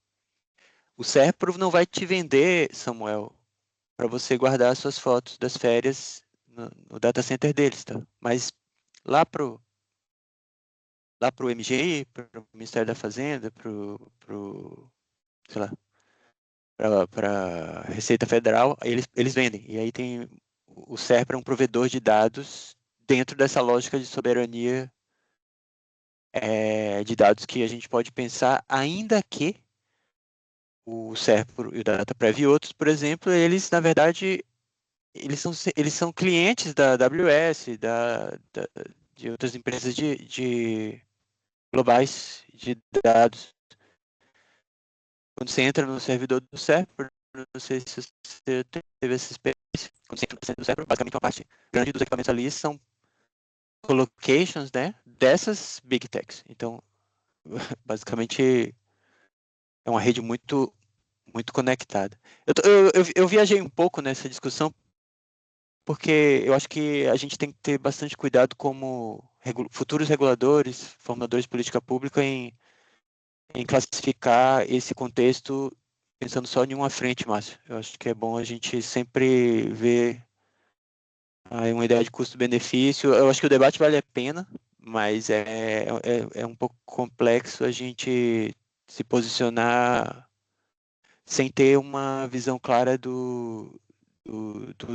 O Serpro não vai te vender, Samuel, para você guardar suas fotos das férias no data center deles, tá? Mas lá pro MGI, para o Ministério da Fazenda, sei lá, para Receita Federal, eles vendem. E aí tem o Serpro é um provedor de dados dentro dessa lógica de soberania de dados que a gente pode pensar, ainda que o Serpro e o Dataprev e outros, por exemplo, eles, na verdade, eles são clientes da AWS, de outras empresas de globais de dados. Quando você entra no servidor do Serpro, não sei se você teve essa experiência, quando você entra no servidor do Serpro, basicamente uma parte grande dos equipamentos ali são colocations, né, dessas Big Techs. Então, basicamente, é uma rede muito, muito conectada. Eu viajei um pouco nessa discussão, porque eu acho que a gente tem que ter bastante cuidado como futuros reguladores, formadores de política pública, em classificar esse contexto pensando só em uma frente, Márcio. Eu acho que é bom a gente sempre ver aí uma ideia de custo-benefício. Eu acho que o debate vale a pena, mas é um pouco complexo a gente se posicionar sem ter uma visão clara dos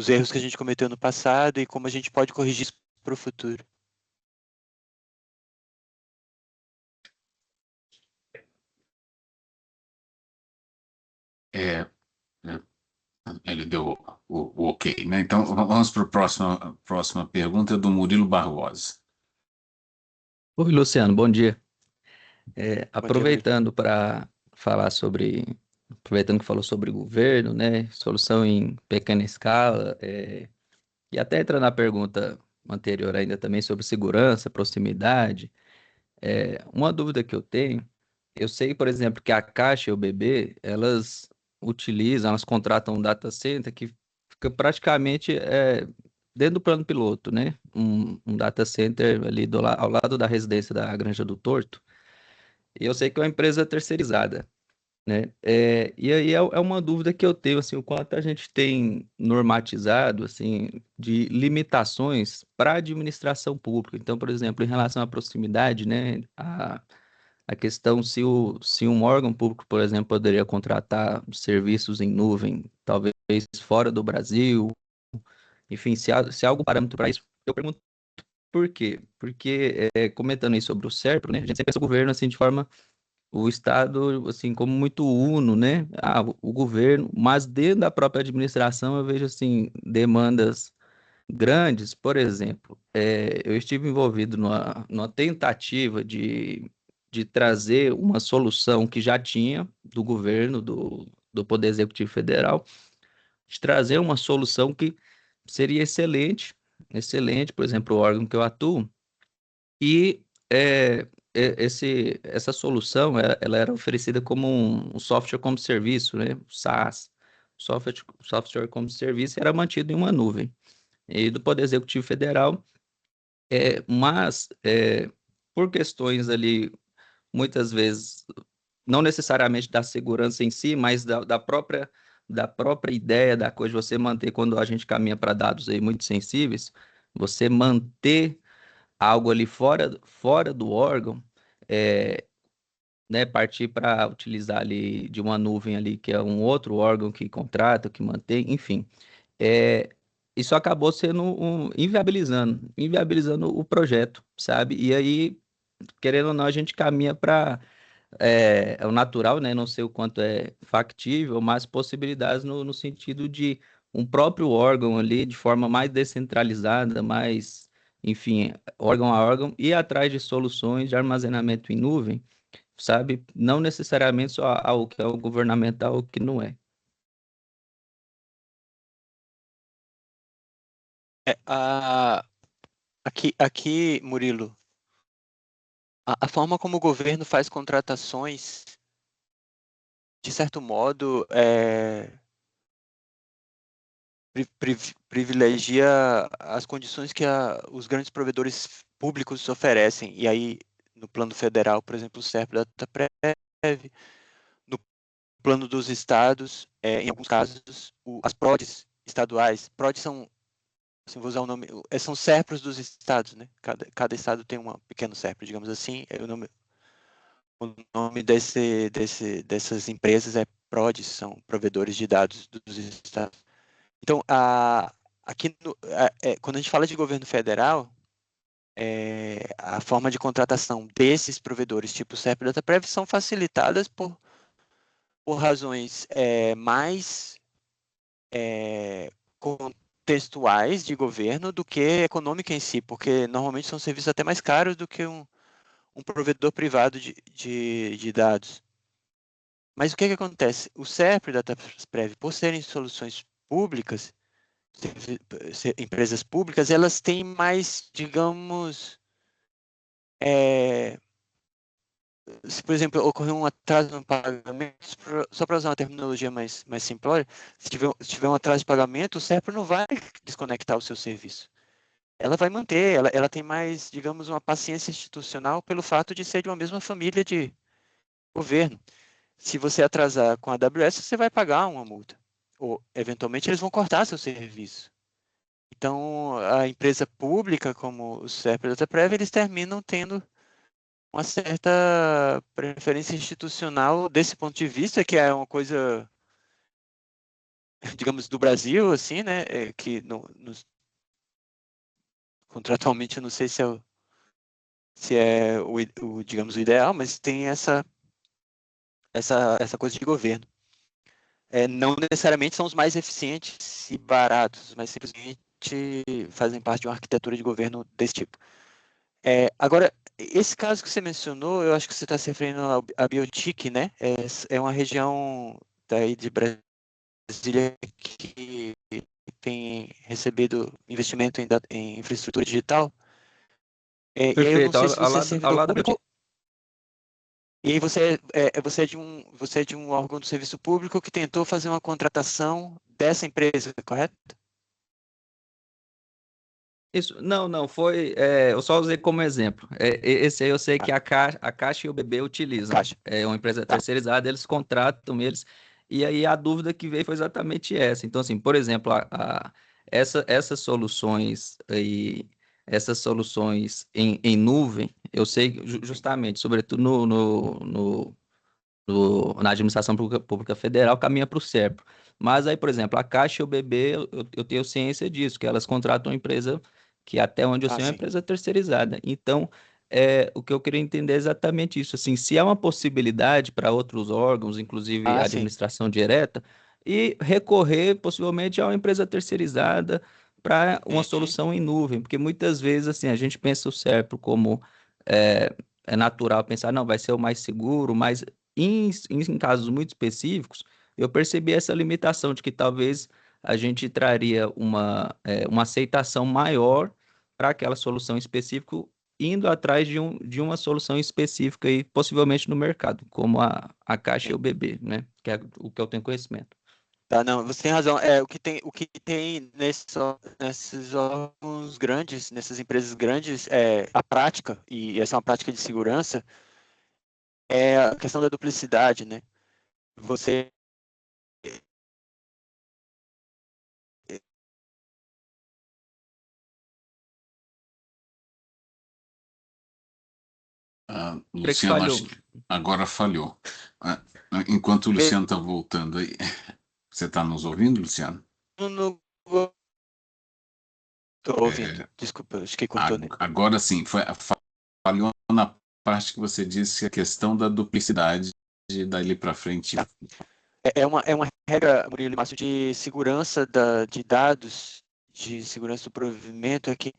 erros que a gente cometeu no passado e como a gente pode corrigir isso para o futuro. É, é, ele deu o ok, né? Então vamos para a próxima pergunta do Murilo Barbosa. Oi, Luciano, bom dia. Bom dia, Murilo. Aproveitando que falou sobre governo, né, solução em pequena escala, e até entra na pergunta anterior ainda também sobre segurança, proximidade, uma dúvida que eu tenho, eu sei, por exemplo, que a Caixa e o BB, elas contratam um data center que fica praticamente dentro do plano piloto, né, um data center ali ao lado da residência da Granja do Torto, e eu sei que é uma empresa terceirizada, né? E aí é uma dúvida que eu tenho, assim, o quanto a gente tem normatizado, assim, de limitações para a administração pública. Então, por exemplo, em relação à proximidade, né? A questão se um órgão público, por exemplo, poderia contratar serviços em nuvem, talvez fora do Brasil, enfim, se há algum parâmetro para isso. Eu pergunto por quê? Porque, comentando aí sobre o SERPRO, né? A gente sempre pensa o governo, assim, o Estado, assim, como muito uno, né? O governo, mas dentro da própria administração eu vejo, assim, demandas grandes. Por exemplo, eu estive envolvido numa tentativa de trazer uma solução que já tinha do governo, do Poder Executivo Federal, de trazer uma solução que seria excelente, excelente, por exemplo, o órgão que eu atuo, e essa solução, ela era oferecida como um software como serviço, né? SaaS, software como serviço, era mantido em uma nuvem. E do Poder Executivo Federal, mas por questões ali, muitas vezes, não necessariamente da segurança em si, mas da própria ideia da coisa, você manter, quando a gente caminha para dados aí muito sensíveis, você manter algo ali fora do órgão, é, né, partir para utilizar ali de uma nuvem ali, que é um outro órgão que contrata, que mantém, enfim. É, isso acabou sendo inviabilizando o projeto, sabe? E aí, querendo ou não, a gente caminha para o natural, né? Não sei o quanto é factível, mas possibilidades no sentido de um próprio órgão ali, de forma mais descentralizada, mais enfim, órgão a órgão, ir atrás de soluções de armazenamento em nuvem, sabe? Não necessariamente só algo que é o governamental, o que não é. Aqui, Murilo, a forma como o governo faz contratações, de certo modo, privilegia as condições que os grandes provedores públicos oferecem. E aí, no plano federal, por exemplo, o SERP da DataPrev, no plano dos estados, em alguns casos, as PRODs estaduais. PRODs são, assim, vou usar o nome, são SERPros dos estados, né? Cada estado tem um pequeno SERPro, digamos assim. O nome dessas empresas é PRODs, são provedores de dados dos estados. Então, aqui quando a gente fala de governo federal, a forma de contratação desses provedores, tipo o SERP e DataPrev, são facilitadas por razões mais contextuais de governo do que econômica em si, porque normalmente são serviços até mais caros do que um provedor privado de dados. Mas o que acontece? O SERP e o DataPrev, por serem soluções públicas, empresas públicas, elas têm mais, digamos, se, por exemplo, ocorrer um atraso no pagamento, só para usar uma terminologia mais simplória, se tiver um atraso de pagamento, o SERP não vai desconectar o seu serviço. Ela vai manter, ela tem mais, digamos, uma paciência institucional pelo fato de ser de uma mesma família de governo. Se você atrasar com a AWS, você vai pagar uma multa. Ou, eventualmente, eles vão cortar seu serviço. Então, a empresa pública, como o SERP e o DataPrev, eles terminam tendo uma certa preferência institucional desse ponto de vista, que é uma coisa, digamos, do Brasil, assim, né? Que contratualmente eu não sei se é digamos, o ideal, mas tem essa coisa de governo. Não necessariamente são os mais eficientes e baratos, mas simplesmente fazem parte de uma arquitetura de governo desse tipo. Agora, esse caso que você mencionou, eu acho que você está se referindo à Biotic, né? É uma região daí de Brasília que tem recebido investimento em infraestrutura digital. E aí eu não Perfeito, sei se você é ao servidor lado público, e aí você é de um órgão do serviço público que tentou fazer uma contratação dessa empresa, correto? Isso, não, foi, eu só usei como exemplo. Esse aí eu sei que a Caixa e o BB utilizam. Caixa. É uma empresa Tá. terceirizada, eles contratam eles. E aí a dúvida que veio foi exatamente essa. Então, assim, por exemplo, essas soluções aí, essas soluções em nuvem, eu sei justamente, sobretudo na administração pública federal, caminha para o SERPRO. Mas aí, por exemplo, a Caixa e o BB, eu tenho ciência disso, que elas contratam uma empresa que, até onde eu sei, é uma Sim. empresa terceirizada. Então, o que eu queria entender é exatamente isso, assim, se há uma possibilidade para outros órgãos, inclusive a Sim. administração direta, e recorrer possivelmente a uma empresa terceirizada para uma solução em nuvem, porque muitas vezes, assim, a gente pensa o SERPRO como é natural pensar, não, vai ser o mais seguro, mas em casos muito específicos, eu percebi essa limitação de que talvez a gente traria uma aceitação maior para aquela solução específica, indo atrás de uma solução específica e possivelmente no mercado, como a Caixa e o BB, né? Que é o que eu tenho conhecimento. Tá, não, você tem razão. O que tem nesses órgãos grandes, nessas empresas grandes, a prática, e essa é uma prática de segurança, é a questão da duplicidade, né? Você Creio que Luciano, falhou. acho que agora falhou. Enquanto o Luciano está voltando aí, você está nos ouvindo, Luciano? Estou ouvindo. Desculpa, acho que cortou, né? Agora sim, falhou na parte que você disse a questão da duplicidade dali para frente. Tá. É uma regra, Murilo e Márcio, de segurança de dados, de segurança do provimento, é que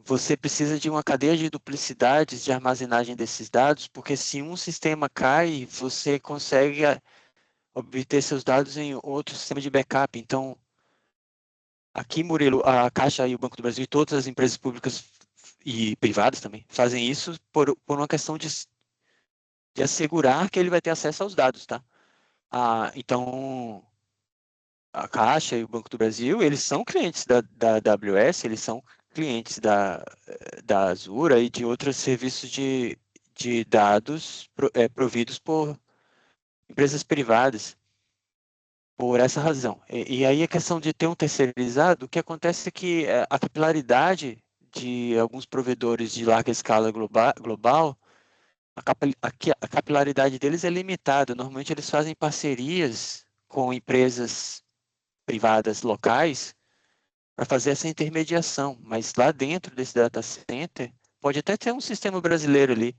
você precisa de uma cadeia de duplicidades de armazenagem desses dados, porque se um sistema cai, você consegue obter seus dados em outro sistema de backup. Então, aqui, Murilo, a Caixa e o Banco do Brasil e todas as empresas públicas e privadas também fazem isso por uma questão de assegurar que ele vai ter acesso aos dados, tá? Então, a Caixa e o Banco do Brasil, eles são clientes da AWS, eles são clientes da Azure e de outros serviços de dados providos por empresas privadas, por essa razão. E aí a questão de ter um terceirizado, o que acontece é que a capilaridade de alguns provedores de larga escala global, a capilaridade deles é limitada. Normalmente eles fazem parcerias com empresas privadas locais para fazer essa intermediação, mas lá dentro desse data center pode até ter um sistema brasileiro ali,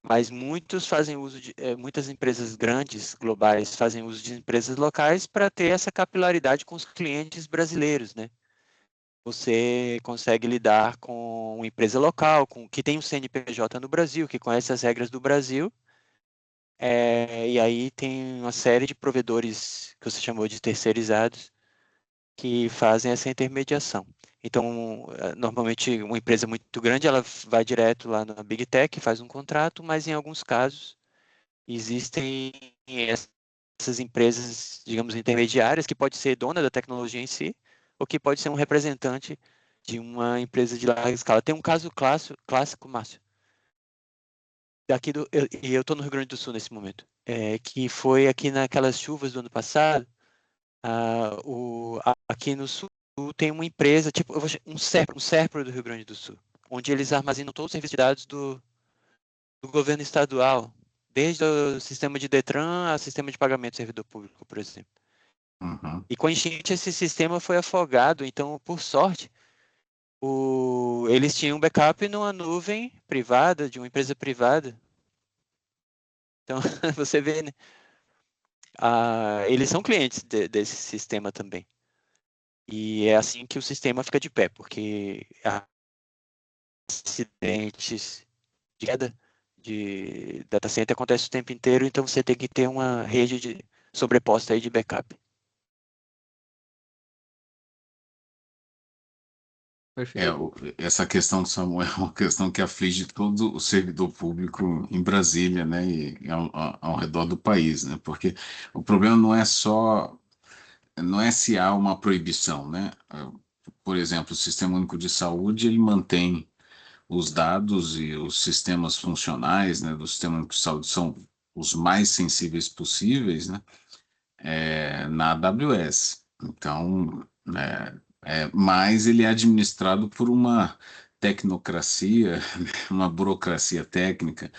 mas muitos fazem uso de muitas empresas grandes globais fazem uso de empresas locais para ter essa capilaridade com os clientes brasileiros, né? Você consegue lidar com uma empresa local, que tem um CNPJ no Brasil, que conhece as regras do Brasil, e aí tem uma série de provedores que você chamou de terceirizados que fazem essa intermediação. Então, normalmente, uma empresa muito grande, ela vai direto lá na Big Tech, faz um contrato, mas em alguns casos existem essas empresas, digamos, intermediárias, que pode ser dona da tecnologia em si, ou que pode ser um representante de uma empresa de larga escala. Tem um caso clássico, Márcio, e eu estou no Rio Grande do Sul nesse momento, que foi aqui naquelas chuvas do ano passado. Aqui no sul tem uma empresa, tipo um Serpro do Rio Grande do Sul, onde eles armazenam todos os serviços de dados do governo estadual, desde o sistema de Detran ao sistema de pagamento do servidor público, por exemplo. Uhum. E com a enchente esse sistema foi afogado, então, por sorte, eles tinham um backup numa nuvem privada, de uma empresa privada. Então, você vê, né? Eles são clientes desse sistema também. E é assim que o sistema fica de pé, porque acidentes de queda de data center acontece o tempo inteiro, então você tem que ter uma rede sobreposta aí de backup. Perfeito. Essa questão, Samuel, é uma questão que aflige todo o servidor público em Brasília, né, e ao redor do país, né, porque o problema não é se há uma proibição, né, por exemplo, o Sistema Único de Saúde, ele mantém os dados e os sistemas funcionais, né, do Sistema Único de Saúde são os mais sensíveis possíveis, né, na AWS. Então, mas ele é administrado por uma tecnocracia, uma burocracia técnica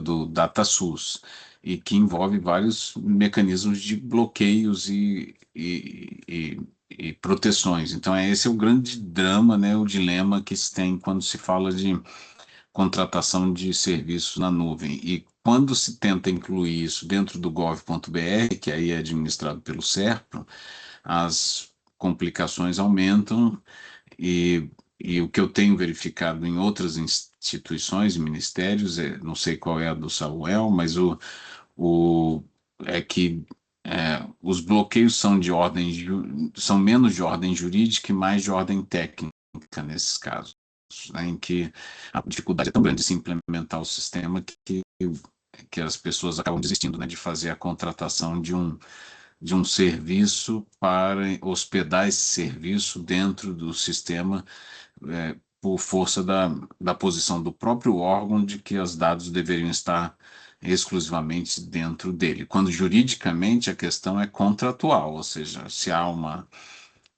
do DataSUS, e que envolve vários mecanismos de bloqueios e proteções. Então, esse é o grande drama, né, o dilema que se tem quando se fala de contratação de serviços na nuvem. E quando se tenta incluir isso dentro do gov.br, que aí é administrado pelo SERPRO, as complicações aumentam e o que eu tenho verificado em outras instituições e ministérios, não sei qual é a do Samuel, mas é que os bloqueios são são menos de ordem jurídica e mais de ordem técnica nesses casos, né, em que a dificuldade é tão grande de se implementar o sistema que as pessoas acabam desistindo, né, de fazer a contratação de um serviço para hospedar esse serviço dentro do sistema, por força da posição do próprio órgão de que os dados deveriam estar exclusivamente dentro dele, quando juridicamente a questão é contratual, ou seja, se há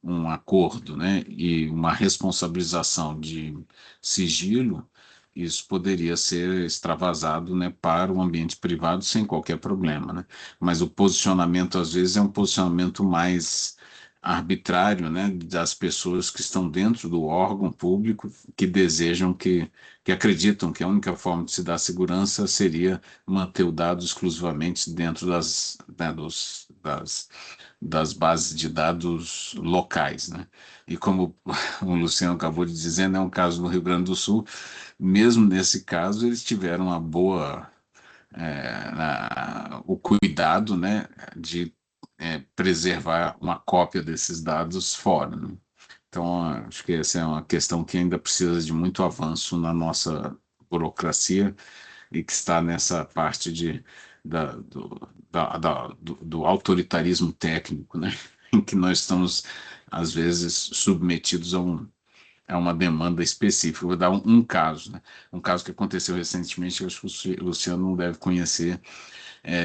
um acordo, né, e uma responsabilização de sigilo, isso poderia ser extravasado, né, para o ambiente privado sem qualquer problema, né? Mas o posicionamento, às vezes, é um posicionamento mais arbitrário, né, das pessoas que estão dentro do órgão público, que desejam que acreditam que a única forma de se dar segurança seria manter o dado exclusivamente dentro das das bases de dados locais, né? E como o Luciano acabou de dizer, né, um caso no Rio Grande do Sul, mesmo nesse caso, eles tiveram uma boa, o cuidado, né, de preservar uma cópia desses dados fora, né? Então, acho que essa é uma questão que ainda precisa de muito avanço na nossa burocracia e que está nessa parte do autoritarismo técnico, né? Em que nós estamos, às vezes, submetidos a uma demanda específica. Vou dar um caso, né? Um caso que aconteceu recentemente, eu acho que o Luciano não deve conhecer,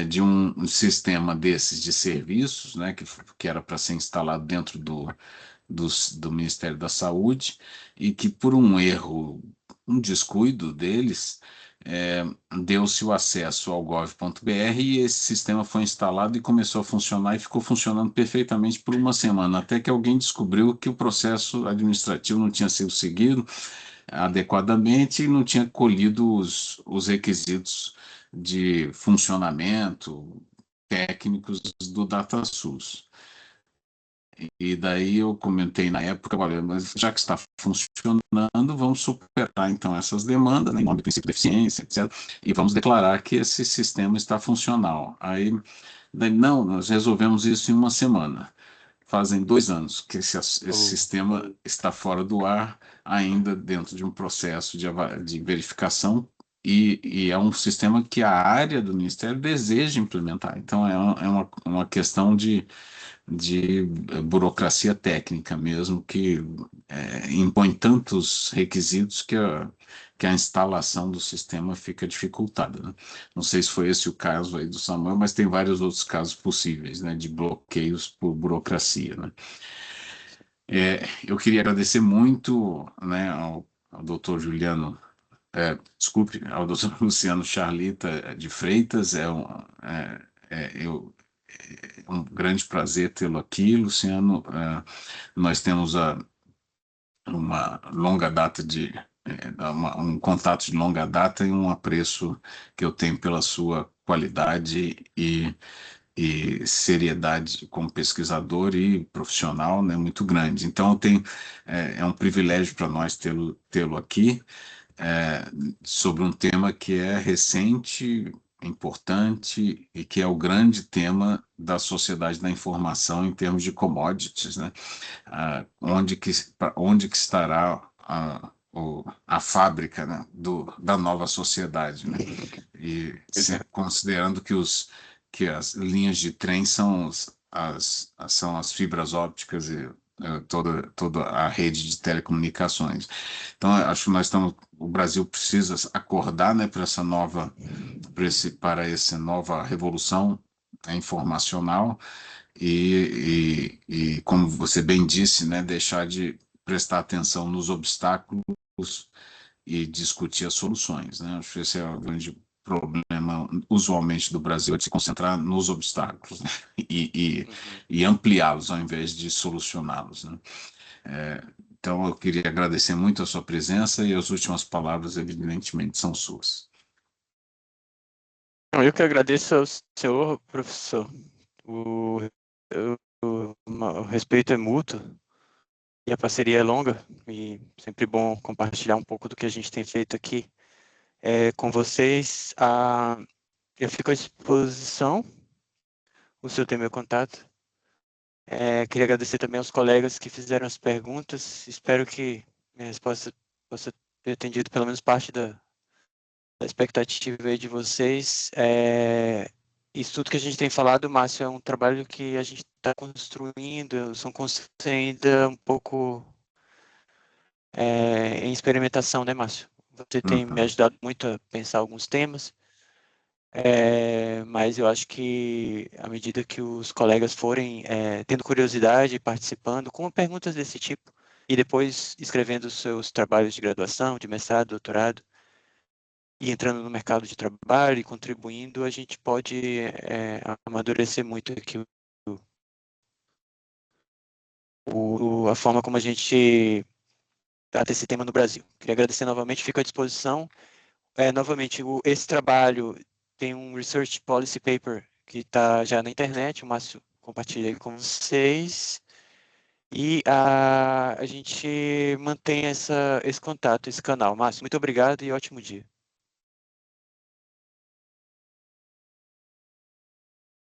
de um sistema desses de serviços, né? Que era para ser instalado dentro do Ministério da Saúde e que, por um erro, um descuido deles, é, deu-se o acesso ao gov.br e esse sistema foi instalado e começou a funcionar e ficou funcionando perfeitamente por uma semana, até que alguém descobriu que o processo administrativo não tinha sido seguido adequadamente e não tinha colhido os requisitos de funcionamento técnicos do DataSUS. E daí eu comentei na época, olha, mas já que está funcionando, vamos superar então essas demandas, né, em nome do princípio de eficiência, etc., e vamos declarar que esse sistema está funcional. Aí, daí, não, nós resolvemos isso em uma semana. Fazem 2 anos que esse sistema está fora do ar, ainda dentro de um processo de verificação, e é um sistema que a área do Ministério deseja implementar. Então, é uma questão de burocracia técnica mesmo, que impõe tantos requisitos que a instalação do sistema fica dificultada, né? Não sei se foi esse o caso aí do Samuel, mas tem vários outros casos possíveis, né, de bloqueios por burocracia, né? Eu queria agradecer muito, né, ao doutor Juliano, desculpe, ao doutor Luciano Charlita de Freitas, é um grande prazer tê-lo aqui, Luciano. Nós temos uma longa data um contato de longa data e um apreço que eu tenho pela sua qualidade e seriedade como pesquisador e profissional, né, muito grande. Então, é um privilégio para nós tê-lo aqui, é, sobre um tema que é recente, importante e que é o grande tema da sociedade da informação em termos de commodities, né? Onde que estará a fábrica, né, da nova sociedade, né? E considerando que as linhas de trem são as fibras ópticas e toda a rede de telecomunicações. Então, acho que o Brasil precisa acordar, né, para essa nova revolução informacional e, como você bem disse, né, deixar de prestar atenção nos obstáculos e discutir as soluções, né? Acho que esse é o grande problema, usualmente, do Brasil, é de se concentrar nos obstáculos, né? e ampliá-los ao invés de solucioná-los, né? Então, eu queria agradecer muito a sua presença e as últimas palavras, evidentemente, são suas. Eu que agradeço ao senhor, professor. O respeito é mútuo e a parceria é longa, e sempre bom compartilhar um pouco do que a gente tem feito aqui com vocês. Eu fico à disposição, o senhor tem meu contato. Queria agradecer também aos colegas que fizeram as perguntas. Espero que minha resposta possa ter atendido pelo menos parte da expectativa aí de vocês. Isso tudo que a gente tem falado, Márcio, é um trabalho que a gente está construindo, são conceitos ainda um pouco em experimentação, né, Márcio? Você tem me ajudado muito a pensar alguns temas, mas eu acho que à medida que os colegas forem tendo curiosidade, participando, com perguntas desse tipo, e depois escrevendo os seus trabalhos de graduação, de mestrado, doutorado, e entrando no mercado de trabalho e contribuindo, a gente pode amadurecer muito aqui a forma como a gente trata esse tema no Brasil. Queria agradecer novamente, fico à disposição. Novamente, esse trabalho tem um Research Policy Paper que está já na internet, o Márcio compartilhei com vocês. E a gente mantém esse contato, esse canal. Márcio, muito obrigado e ótimo dia.